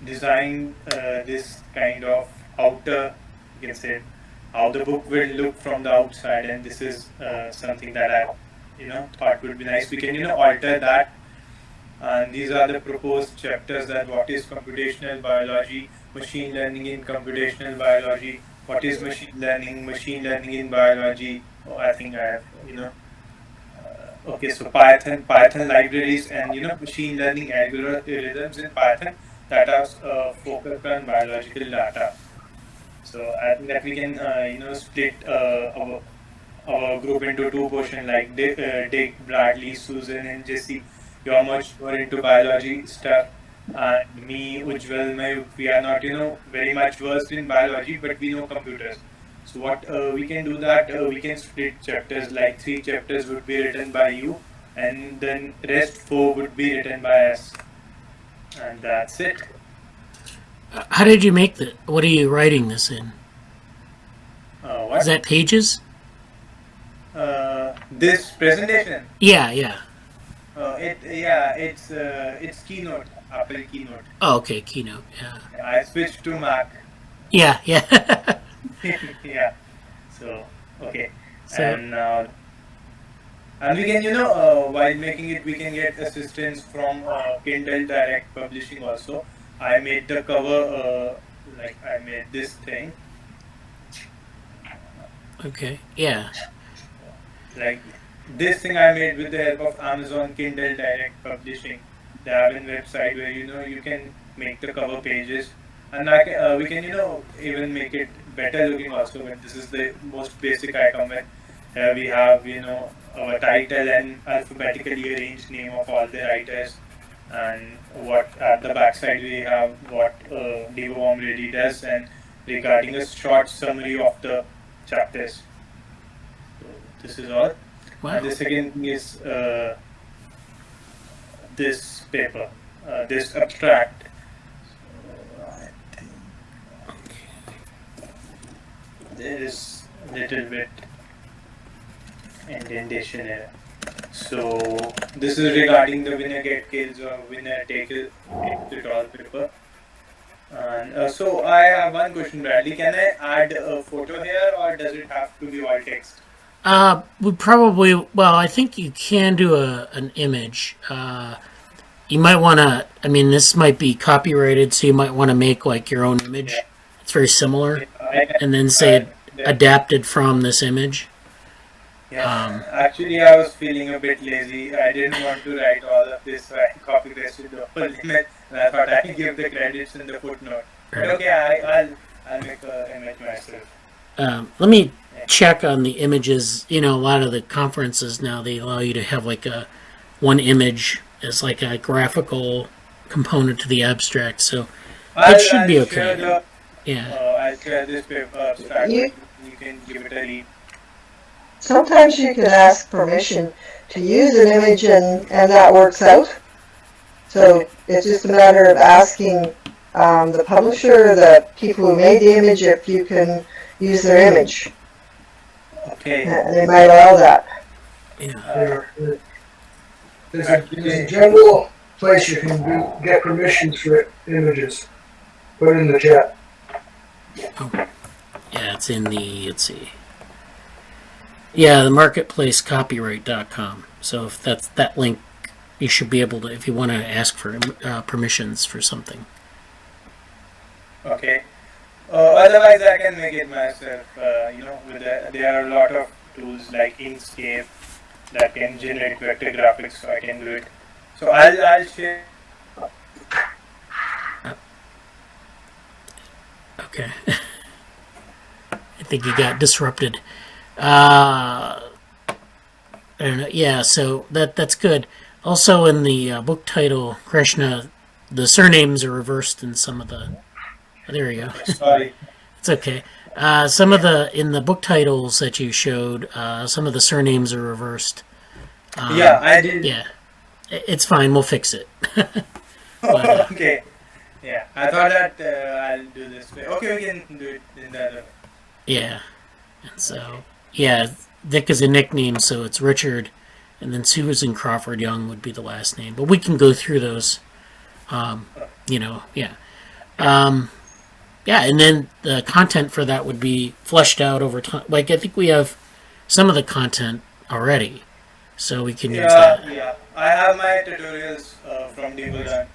designed this kind of outer, you can say, how the book will look from the outside, and this is something that I thought would be nice. We can alter that. And these are the proposed chapters: that what is computational biology, machine learning in computational biology, what is machine learning in biology. Oh, I think I have okay, so Python libraries, and machine learning algorithms in Python that are focused on biological data. So I think that we can split our group into two portions, like Dick, Bradley, Susan, and Jesse. You are much more into biology stuff, and me, Ujjwal, Mayuk, we are not very much versed in biology, but we know computers. So what we can do that we can split chapters, like 3 chapters would be written by you, and then rest 4 would be written by us, and that's it. How did you make that? What are you writing this in? What? Is that Pages? This presentation? Yeah. It's Keynote, Apple Keynote. Oh, okay, Keynote. Yeah. I switched to Mac. Yeah. Yeah. So okay. So- And we can while making it, we can get assistance from Kindle Direct Publishing also. I made the cover, like I made this thing. Okay. Yeah. Like this thing I made with the help of Amazon Kindle Direct Publishing. They have a website where you can make the cover pages, and we can even make it better looking also. But this is the most basic icon. Here we have our title and alphabetically arranged name of all the writers, and what at the backside we have what DevoWorm really does, and regarding a short summary of the chapters. So this is all. Wow. And the second thing is this paper, this abstract. So I think there is a little bit indentation error. So this is regarding the winner get kills or winner take it all paper. And so I have one question, Bradley. Can I add a photo here, or does it have to be all text? We probably, I think you can do an image. You might want to, this might be copyrighted, so you might want to make like your own image. Yeah. It's very similar. And then say adapted from this image. Yeah, actually, I was feeling a bit lazy. I didn't want to write all of this, so I copy pasted the whole image, and I thought I'd give the credits in the footnote. But okay, I'll make an image myself. Let me check on the images. You know, a lot of the conferences now, they allow you to have like one image as like a graphical component to the abstract, so it should be okay. I'll share this paper abstract. You can give it a read. Sometimes you can ask permission to use an image and that works out. So it's just a matter of asking the publisher or the people who made the image if you can use their image. Okay. They might allow that. There's a general place you can get permissions for images. Put it in the chat. Oh. Yeah, it's in the, let's see. Yeah, the marketplace copyright.com. So if that's that link, you should be able to, if you want to ask for permissions for something. Okay. Otherwise, I can make it myself. There are a lot of tools like Inkscape that can generate vector graphics, so I can do it. So I'll share. Okay. I think you got disrupted. I don't know. Yeah, so that's good. Also, in the book title, Krishna, the surnames are reversed in some of the. Oh, there you go. Sorry. It's okay. Some of in the book titles that you showed, some of the surnames are reversed. Yeah, I did. Yeah, it's fine. We'll fix it. Okay. Yeah, I thought that I'll do this way. Okay, we can do it in the other way. Yeah, and so yeah, Dick is a nickname, so it's Richard, and then Susan Crawford-Young would be the last name. But we can go through those. Yeah. Yeah, and then the content for that would be fleshed out over time. Like, I think we have some of the content already, so we can use that. Yeah, I have my tutorials from DevoLearn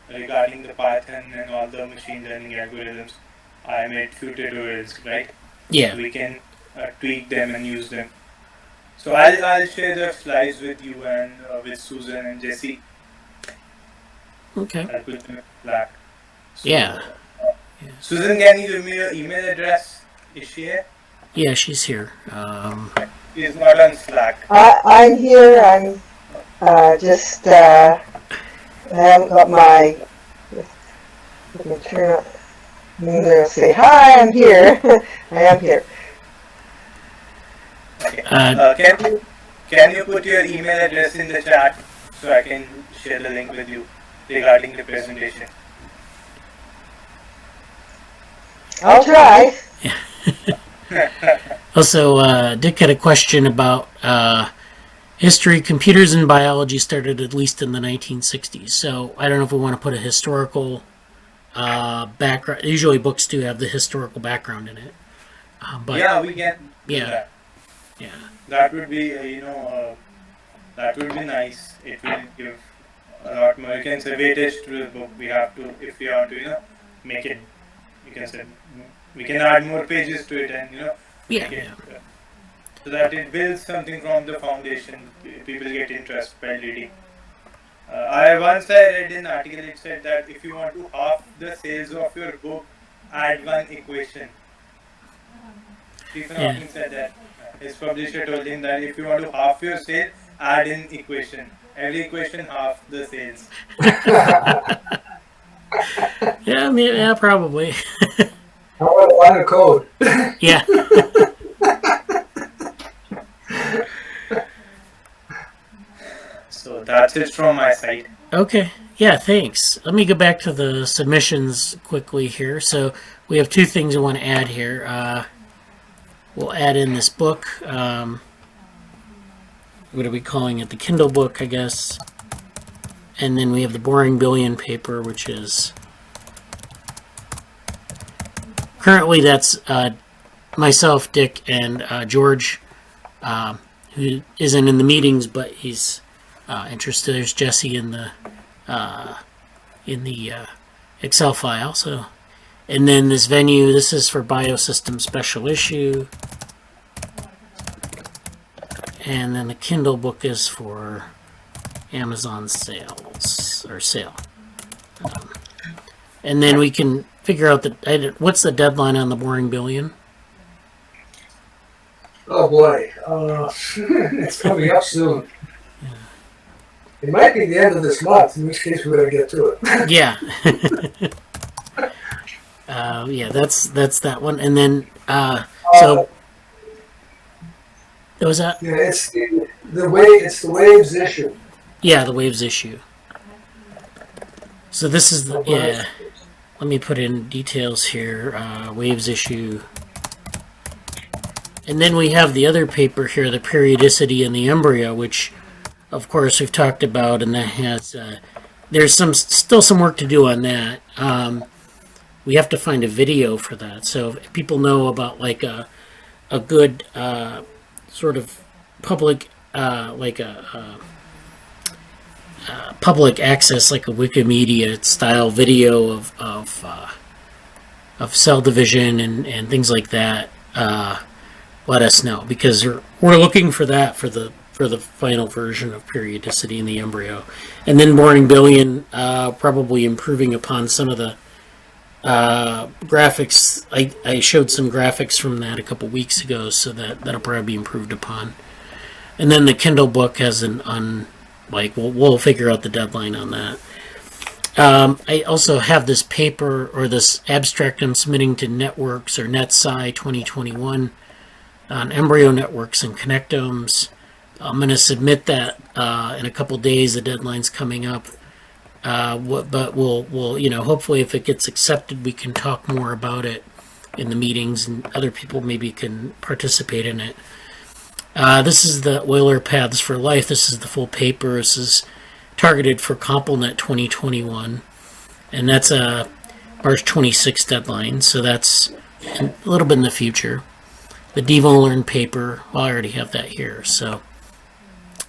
regarding the Python and all the machine learning algorithms. I made few tutorials, right? Yeah. So we can tweak them and use them. So I'll share the slides with you and with Susan and Jesse. Okay. I'll put them in Slack. So, yeah. Susan, can you give me your email address? Is she here? Yeah, she's here. She's not on Slack. I'm here. I'm just. I haven't got my. Let me turn up. I'm gonna say hi. I'm here. I am here. Okay. Can you put your email address in the chat so I can share the link with you regarding the presentation? I'll try. Also, Dick had a question about history. Computers and biology started at least in the 1960s. So I don't know if we want to put a historical background. Usually books do have the historical background in it. But yeah, we can do yeah, that. Yeah. That would be, that would be nice. It will give a lot more. You can say weightage to the book. We have to, if we want to, make it. You can say we can add more pages to it and make it, so that it builds something from the foundation. People get interest by reading. I read an article. It said that if you want to half the sales of your book, add one equation. Stephen Hawking said that. His publisher told him that if you want to half your sale, add an equation. Every equation half the sales. Yeah, I mean, yeah, probably. How about a line of code? Yeah. So that's it from my side. Okay. Yeah, thanks. Let me go back to the submissions quickly here. So we have two things I want to add here. We'll add in this book. What are we calling it? The Kindle book, I guess. And then we have the Boring Billion paper, which is currently that's myself, Dick, and George, who isn't in the meetings, but he's interested. There's Jesse in the Excel file. So, and then this venue. This is for Biosystem Special Issue. And then the Kindle book is for Amazon sales, or sale. And then we can figure out what's the deadline on the boring billion? Oh boy, it's coming up soon. It might be the end of this month, in which case we better get to it. Yeah. Yeah, that's that one. And then, so... was that? Yeah, it's the waves issue. Yeah, the waves issue. So this is the... Yeah. Let me put in details here. Waves issue. And then we have the other paper here, the periodicity in the embryo, which, of course, we've talked about, and that has... there's still some work to do on that. We have to find a video for that. So if people know about like a good sort of public public access, like a Wikimedia style video of cell division and things like that, let us know, because we're looking for that for the final version of periodicity in the embryo. And then boring billion, probably improving upon some of the graphics. I showed some graphics from that a couple weeks ago, so that'll probably be improved upon. And then the Kindle book has we'll figure out the deadline on that. I also have this paper, or this abstract I'm submitting to Networks, or NetSci 2021, on embryo networks and connectomes. I'm going to submit that in a couple days. The deadline's coming up. But we'll hopefully if it gets accepted, we can talk more about it in the meetings, and other people maybe can participate in it. This is the Euler Paths for Life. This is the full paper. This is targeted for CompleNet 2021, and that's a March 26th deadline, so that's a little bit in the future. The DevoLearn paper, well, I already have that here, so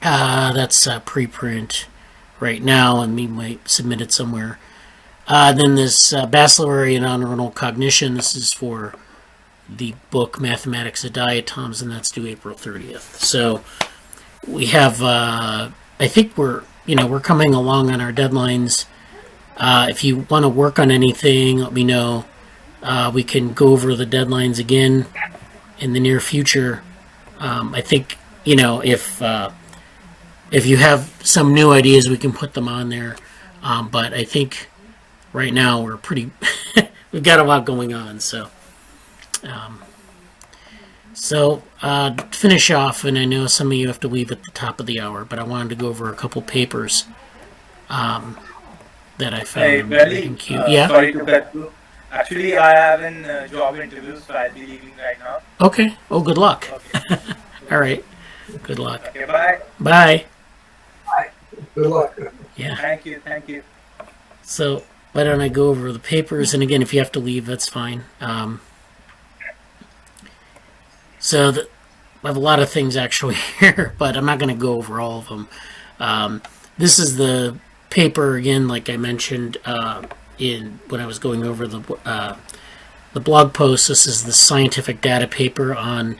that's preprint right now, and we might submit it somewhere. Then this bacillary and anaeronal cognition. This is for the book Mathematics of Diatoms, and that's due April 30th. So we have, I think we're coming along on our deadlines. If you want to work on anything, let me know. We can go over the deadlines again in the near future. I think, if you have some new ideas, we can put them on there. But I think right now we're pretty... we've got a lot going on. So, to finish off, and I know some of you have to leave at the top of the hour, but I wanted to go over a couple papers that I found in queue. Yeah? Sorry to cut you. Actually, I have a job interview, so I'll be leaving right now. Okay. Oh, good luck. Okay. All right. Good luck. Okay, bye. Bye. Good luck. Yeah. Thank you. So why don't I go over the papers? And again, if you have to leave, that's fine. I have a lot of things actually here, but I'm not going to go over all of them. This is the paper again, like I mentioned when I was going over the blog post. This is the scientific data paper on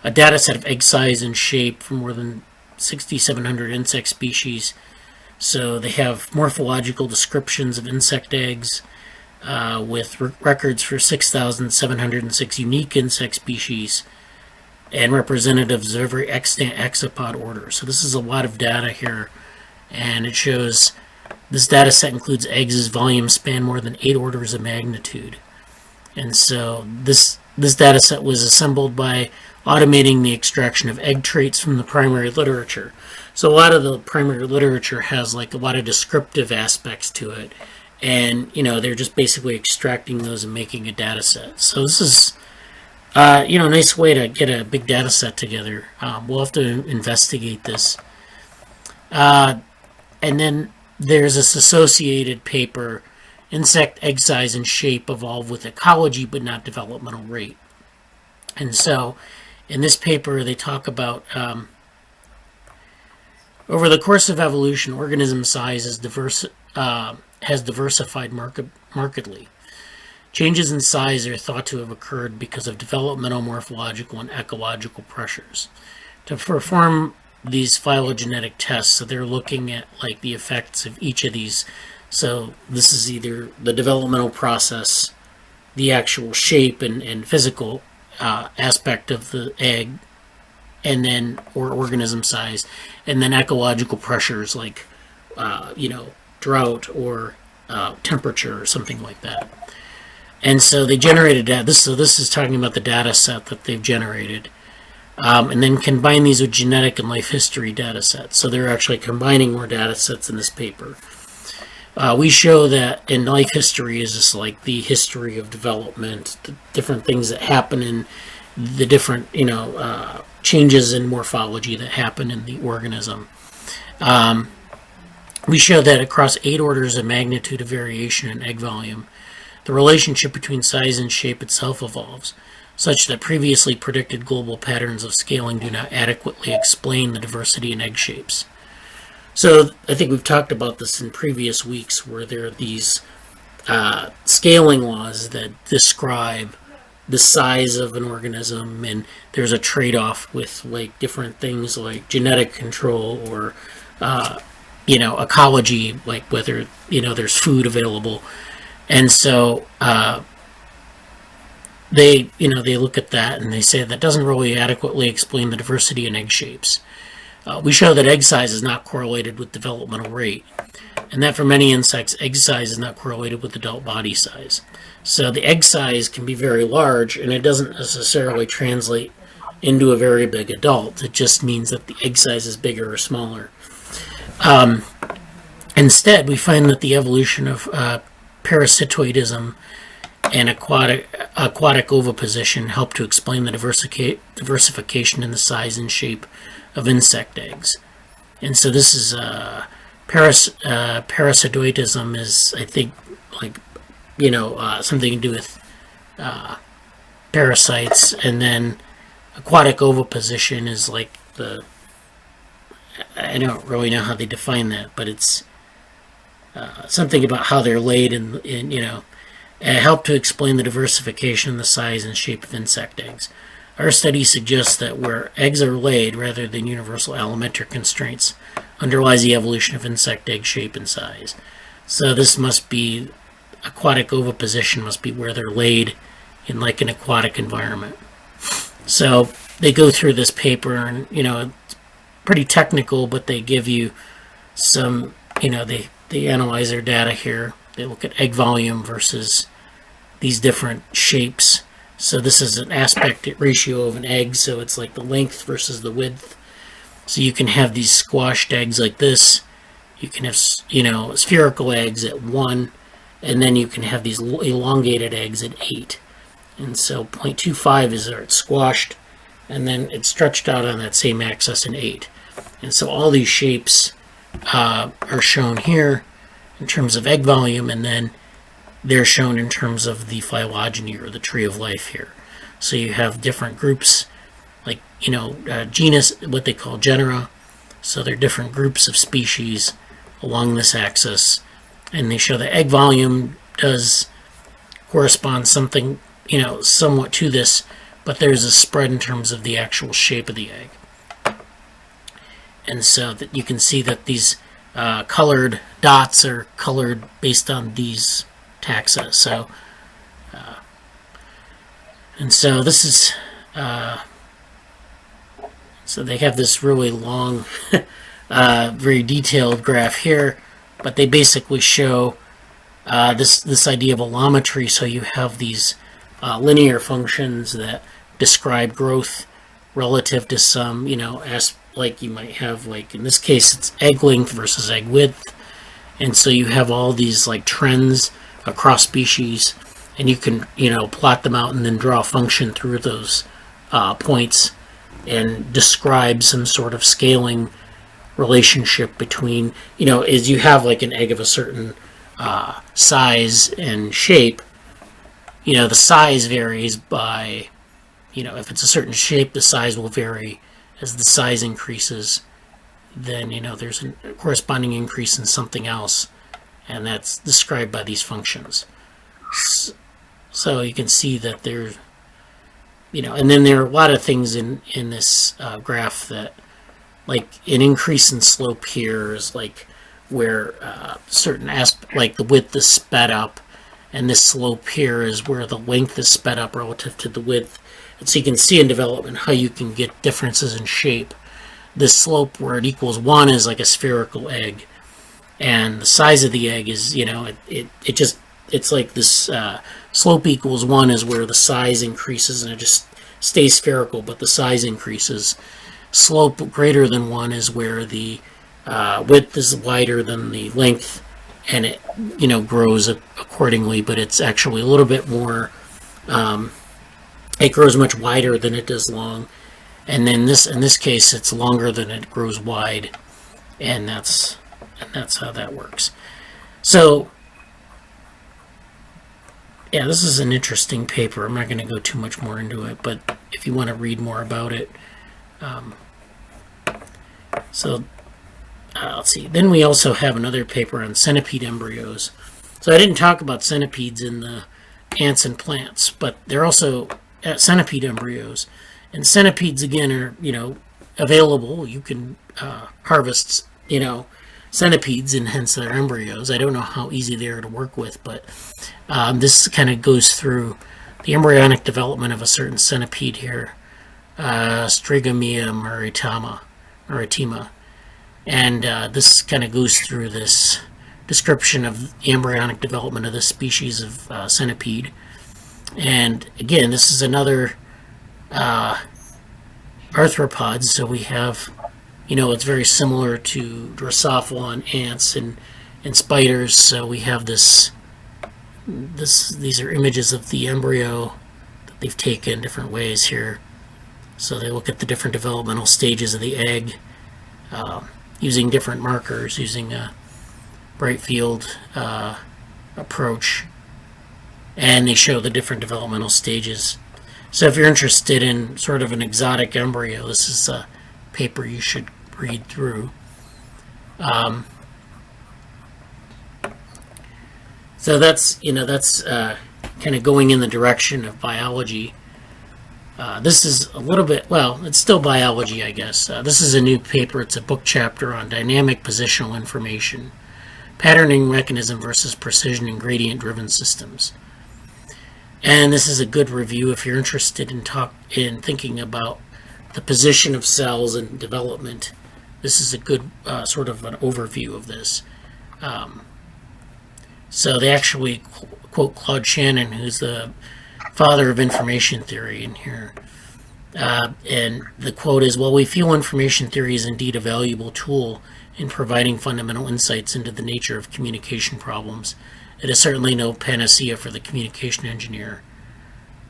a data set of egg size and shape for more than 6,700 insect species. So they have morphological descriptions of insect eggs with records for 6,706 unique insect species and representatives of every extant hexapod order. So this is a lot of data here, and it shows this data set includes eggs whose volumes span more than 8 orders of magnitude. And so this data set was assembled by automating the extraction of egg traits from the primary literature. So a lot of the primary literature has like a lot of descriptive aspects to it, and they're just basically extracting those and making a data set. So this is a nice way to get a big data set together. We'll have to investigate this. And then there's this associated paper, Insect Egg Size and Shape Evolve with Ecology but Not Developmental Rate. And so in this paper they talk about over the course of evolution, organism size has diversified markedly. Changes in size are thought to have occurred because of developmental, morphological, and ecological pressures. to perform these phylogenetic tests. So they're looking at like the effects of each of these. So this is either the developmental process, the actual shape and physical aspect of the egg, and then or organism size, and then ecological pressures like drought or temperature or something like that. And so they generated data. So this is talking about the data set that they've generated. And then combine these with genetic and life history data sets. So they're actually combining more data sets in this paper. We show that in life history is just like the history of development, the different things that happen in the different, changes in morphology that happen in the organism. We show that across 8 orders of magnitude of variation in egg volume, the relationship between size and shape itself evolves, such that previously predicted global patterns of scaling do not adequately explain the diversity in egg shapes. So I think we've talked about this in previous weeks, where there are these scaling laws that describe the size of an organism, and there's a trade-off with like different things like genetic control or ecology, like whether there's food available. And so they look at that and they say that doesn't really adequately explain the diversity in egg shapes. We show that egg size is not correlated with developmental rate, and that for many insects, egg size is not correlated with adult body size. So the egg size can be very large, and it doesn't necessarily translate into a very big adult. It just means that the egg size is bigger or smaller. Instead, we find that the evolution of parasitoidism and aquatic oviposition help to explain the diversification in the size and shape of insect eggs. And so this is parasitoidism is, I think, like something to do with parasites, and then aquatic oviposition is like I don't really know how they define that, but it's something about how they're laid and help to explain the diversification in the size and shape of insect eggs. Our study suggests that where eggs are laid rather than universal allometric constraints underlies the evolution of insect egg shape and size. So this must be, aquatic oviposition must be where they're laid in like an aquatic environment. So they go through this paper, and it's pretty technical, but they give you some, they analyze their data here. They look at egg volume versus these different shapes. So this is an aspect ratio of an egg, so it's like the length versus the width. So you can have these squashed eggs like this. You can have, spherical eggs at 1, and then you can have these elongated eggs at 8. And so 0.25 is where it's squashed, and then it's stretched out on that same axis in 8. And so all these shapes are shown here in terms of egg volume, and then they're shown in terms of the phylogeny, or the tree of life here. So you have different groups, like, genus, what they call genera. So they're different groups of species along this axis. And they show that egg volume does correspond something, somewhat to this, but there's a spread in terms of the actual shape of the egg. And so that you can see that these colored dots are colored based on these taxa. So, and so this is, so they have this really long, very detailed graph here, but they basically show this idea of allometry. So you have these linear functions that describe growth relative to some, as like you might have, like in this case, it's egg length versus egg width. And so you have all these like trends across species, and you can, plot them out and then draw a function through those points and describe some sort of scaling relationship between, as you have like an egg of a certain size and shape, the size varies by, if it's a certain shape, the size will vary. As the size increases, then, there's a corresponding increase in something else, and that's described by these functions. So you can see that there's, and then there are a lot of things in this graph that, like an increase in slope here is like where certain aspect, like the width is sped up, and this slope here is where the length is sped up relative to the width. And so you can see in development how you can get differences in shape. This slope where it equals 1 is like a spherical egg, and the size of the egg is, it's like this slope equals 1 is where the size increases and it just stays spherical, but the size increases. Slope greater than 1 is where the width is wider than the length, and it grows accordingly, but it's actually a little bit more, it grows much wider than it does long. And then in this case it's longer than it grows wide, and that's how that works. So yeah, this is an interesting paper. I'm not going to go too much more into it, but if you want to read more about it, let's see. Then we also have another paper on centipede embryos. So I didn't talk about centipedes in the ants and plants, but they're also centipede embryos. And centipedes, again, are, available. You can harvest, centipedes and hence their embryos. I don't know how easy they are to work with, but this kind of goes through the embryonic development of a certain centipede here, Strigamia maritima. And this kind of goes through this description of the embryonic development of this species of centipede. And again, this is another arthropods, so we have, it's very similar to Drosophila and ants and spiders. So we have these are images of the embryo that they've taken different ways here. So they look at the different developmental stages of the egg, using different markers, using a bright field approach, and they show the different developmental stages. So if you're interested in sort of an exotic embryo, this is a paper you should read through. So that's kind of going in the direction of biology. This is a little bit, well, it's still biology, I guess. This is a new paper. It's a book chapter on dynamic positional information, patterning mechanism versus precision and gradient-driven systems. And this is a good review if you're interested in thinking about the position of cells and development. This is a good sort of an overview of this. So they actually quote Claude Shannon, who's the father of information theory in here. And the quote is, "While we feel information theory is indeed a valuable tool in providing fundamental insights into the nature of communication problems, it is certainly no panacea for the communication engineer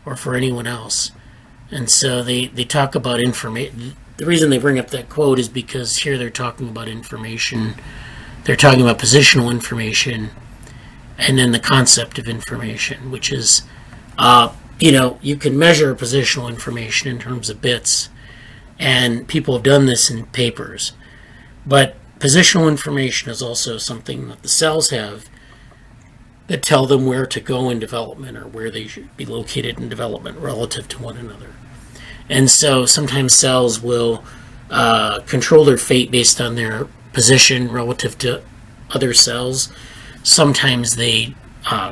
or for anyone else." And so they talk about information. The reason they bring up that quote is because here they're talking about information. They're talking about positional information and then the concept of information, which is, you can measure positional information in terms of bits, and people have done this in papers. But positional information is also something that the cells have that tell them where to go in development or where they should be located in development relative to one another. And so sometimes cells will control their fate based on their position relative to other cells. Sometimes they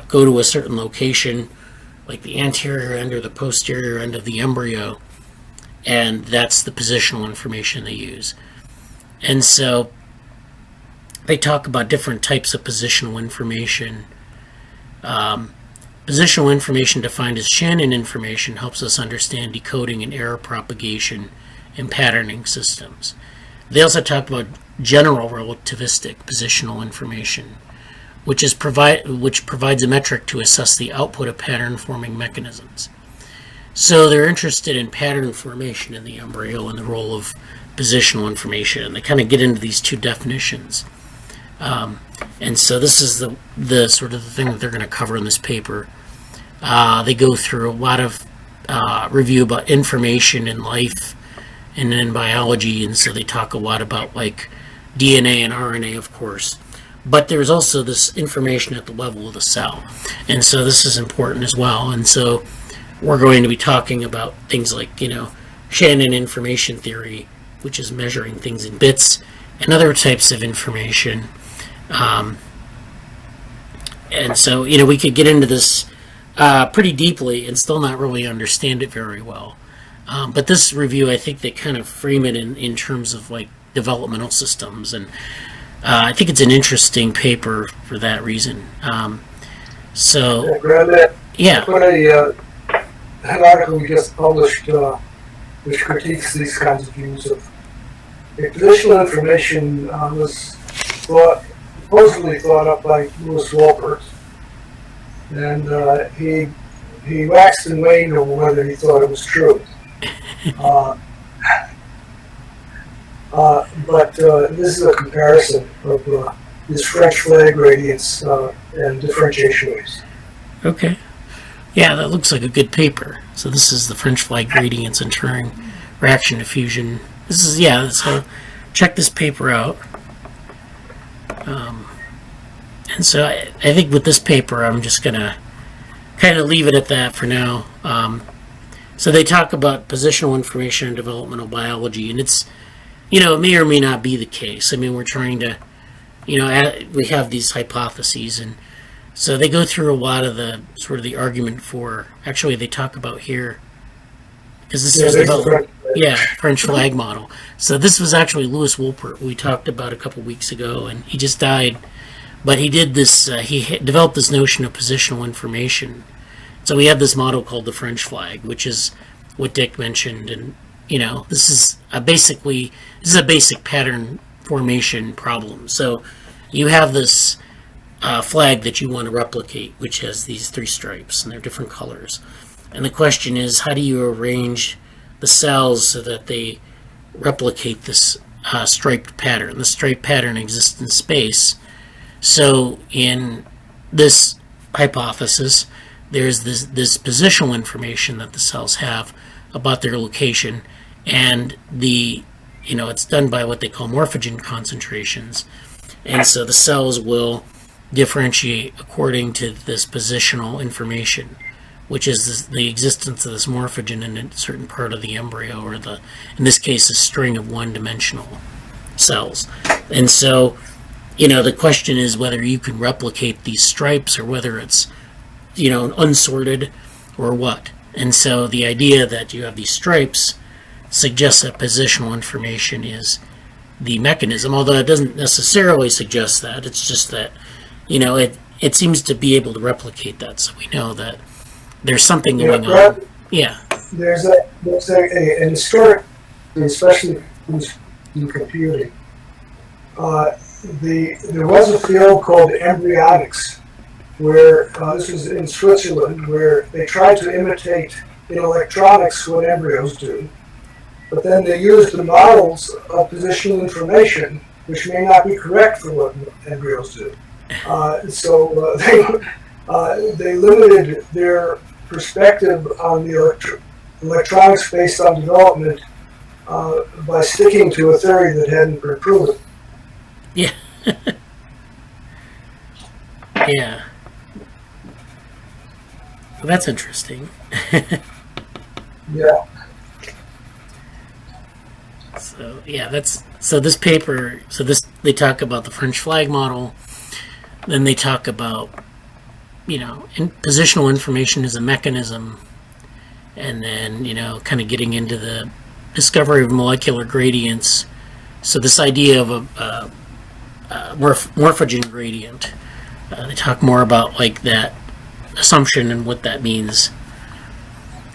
go to a certain location, like the anterior end or the posterior end of the embryo, and that's the positional information they use. And so they talk about different types of positional information. Positional information, defined as Shannon information, helps us understand decoding and error propagation in patterning systems. They also talk about general relativistic positional information, which provides a metric to assess the output of pattern-forming mechanisms. So they're interested in pattern formation in the embryo and the role of positional information, and they kind of get into these two definitions. And so this is the sort of the thing that they're going to cover in this paper. They go through a lot of review about information in life and in biology, and so they talk a lot about like DNA and RNA, of course. But there's also this information at the level of the cell, and so this is important as well. And so we're going to be talking about things like, Shannon information theory, which is measuring things in bits, and other types of information. And so, we could get into this pretty deeply and still not really understand it very well. But this review, I think they kind of frame it in terms of like developmental systems, and I think it's an interesting paper for that reason. Yeah. Put an article we just published which critiques these kinds of views of positional information was supposedly thought up by Louis Wolpert, and he waxed and waned over whether he thought it was true. But this is a comparison of these French flag gradients and differentiation waves. Okay. Yeah, that looks like a good paper. So this is the French flag gradients and Turing reaction diffusion. So check this paper out. And so I think with this paper, I'm just going to kind of leave it at that for now. So they talk about positional information and developmental biology, and it's, it may or may not be the case. I mean, we're trying to, we have these hypotheses, and so they go through a lot of the sort of the argument for, actually they talk about here, because this is French flag model. So this was actually Louis Wolpert we talked about a couple weeks ago, and he just died. But he did this, he developed this notion of positional information. So we have this model called the French flag, which is what Dick mentioned, and this is a basic pattern formation problem. So you have this flag that you want to replicate, which has these 3 stripes, and they're different colors. And the question is, how do you arrange the cells so that they replicate this striped pattern? The striped pattern exists in space. So in this hypothesis, there's this positional information that the cells have about their location, and it's done by what they call morphogen concentrations. And so the cells will differentiate according to this positional information, which is the existence of this morphogen in a certain part of the embryo, or in this case, a string of one-dimensional cells. And so, the question is whether you can replicate these stripes, or whether it's, unsorted, or what. And so the idea that you have these stripes suggests that positional information is the mechanism, although it doesn't necessarily suggest that. It's just that, it seems to be able to replicate that, so we know that there's something going on. Yeah. There's an historic, especially in computing. There was a field called embryonics, where this was in Switzerland, where they tried to imitate in electronics what embryos do, but then they used the models of positional information, which may not be correct for what embryos do. So they limited their perspective on the electronics based on development by sticking to a theory that hadn't been proven. Yeah. Yeah. Well, that's interesting. Yeah. So this paper, they talk about the French flag model, then they talk about, positional information as a mechanism, and then, kind of getting into the discovery of molecular gradients. So this idea of a morphogen gradient, they talk more about like that assumption and what that means.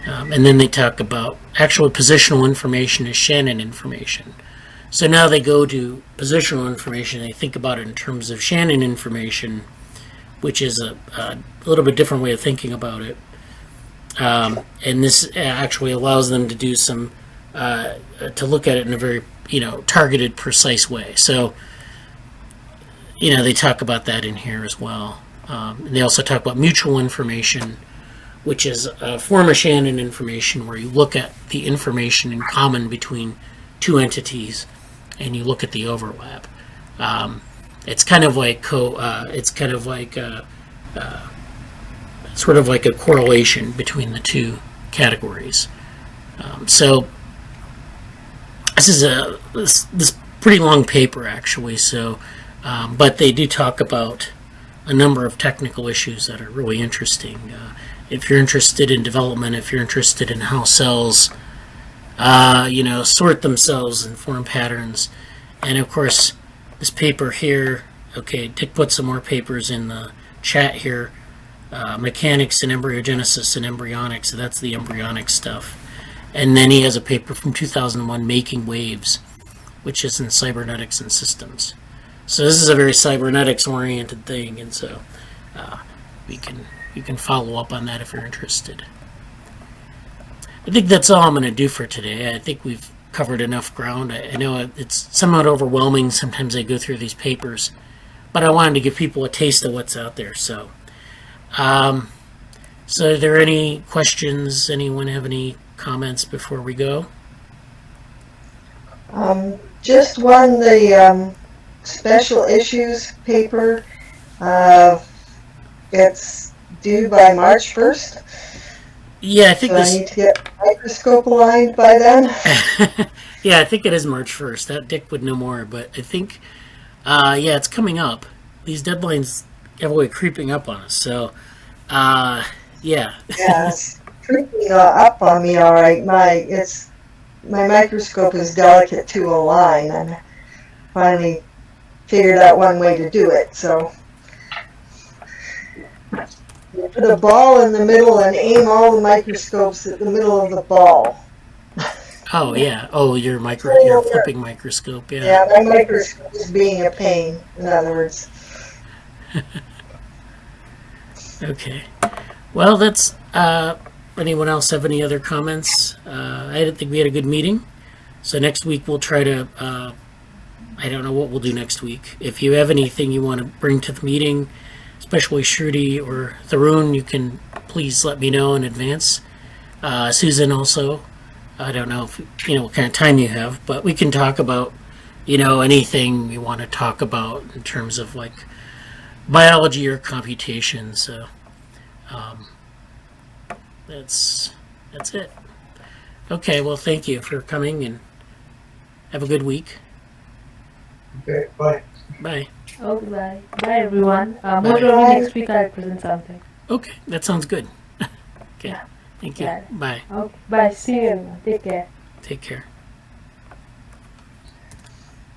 And then they talk about actual positional information as Shannon information. So now they go to positional information, they think about it in terms of Shannon information, which is a little bit different way of thinking about it. And this actually allows them to do some, to look at it in a very, targeted, precise way. So, they talk about that in here as well. And they also talk about mutual information, which is a form of Shannon information where you look at the information in common between two entities and you look at the overlap. It's kind of like sort of like a correlation between the two categories. So this is this pretty long paper actually. So, but they do talk about a number of technical issues that are really interesting. If you're interested in development, if you're interested in how cells, sort themselves and form patterns, and of course, this paper here. Okay, Dick put some more papers in the chat here. Mechanics and embryogenesis and embryonic. So that's the embryonic stuff. And then he has a paper from 2001, Making Waves, which is in cybernetics and systems. So this is a very cybernetics-oriented thing, and so you can follow up on that if you're interested. I think that's all I'm going to do for today. I think we've covered enough ground. I know it's somewhat overwhelming. Sometimes I go through these papers, but I wanted to give people a taste of what's out there. So, so are there any questions? Anyone have any comments before we go? Just one, the special issues paper. It's due by March 1st. Yeah, I think so I need to get a microscope aligned by then. Yeah, I think it is March 1st. That Dick would know more, but I think, yeah, it's coming up. These deadlines have a way of creeping up on us. So, yeah. Yeah, it's creeping up on me. All right, my microscope is delicate to align, and finally figured out one way to do it. So you put a ball in the middle and aim all the microscopes at the middle of the ball. Oh yeah. Oh, your flipping microscope. Yeah. Yeah, my microscope is being a pain. In other words. Okay. Well, that's. Anyone else have any other comments? I didn't think we had a good meeting. So next week we'll try to. I don't know what we'll do next week. If you have anything you want to bring to the meeting, especially Shruti or Tharun, you can please let me know in advance. Susan also. I don't know if what kind of time you have, but we can talk about anything you want to talk about in terms of like biology or computation. So that's it. Okay, well, thank you for coming and have a good week. Okay, bye. Bye. Okay, bye. Bye, everyone. Most Bye. probably next week I'll present something. Okay, that sounds good. Okay, Yeah. thank you. Yeah. Bye. Okay, bye. See you, everyone. Take care. Take care.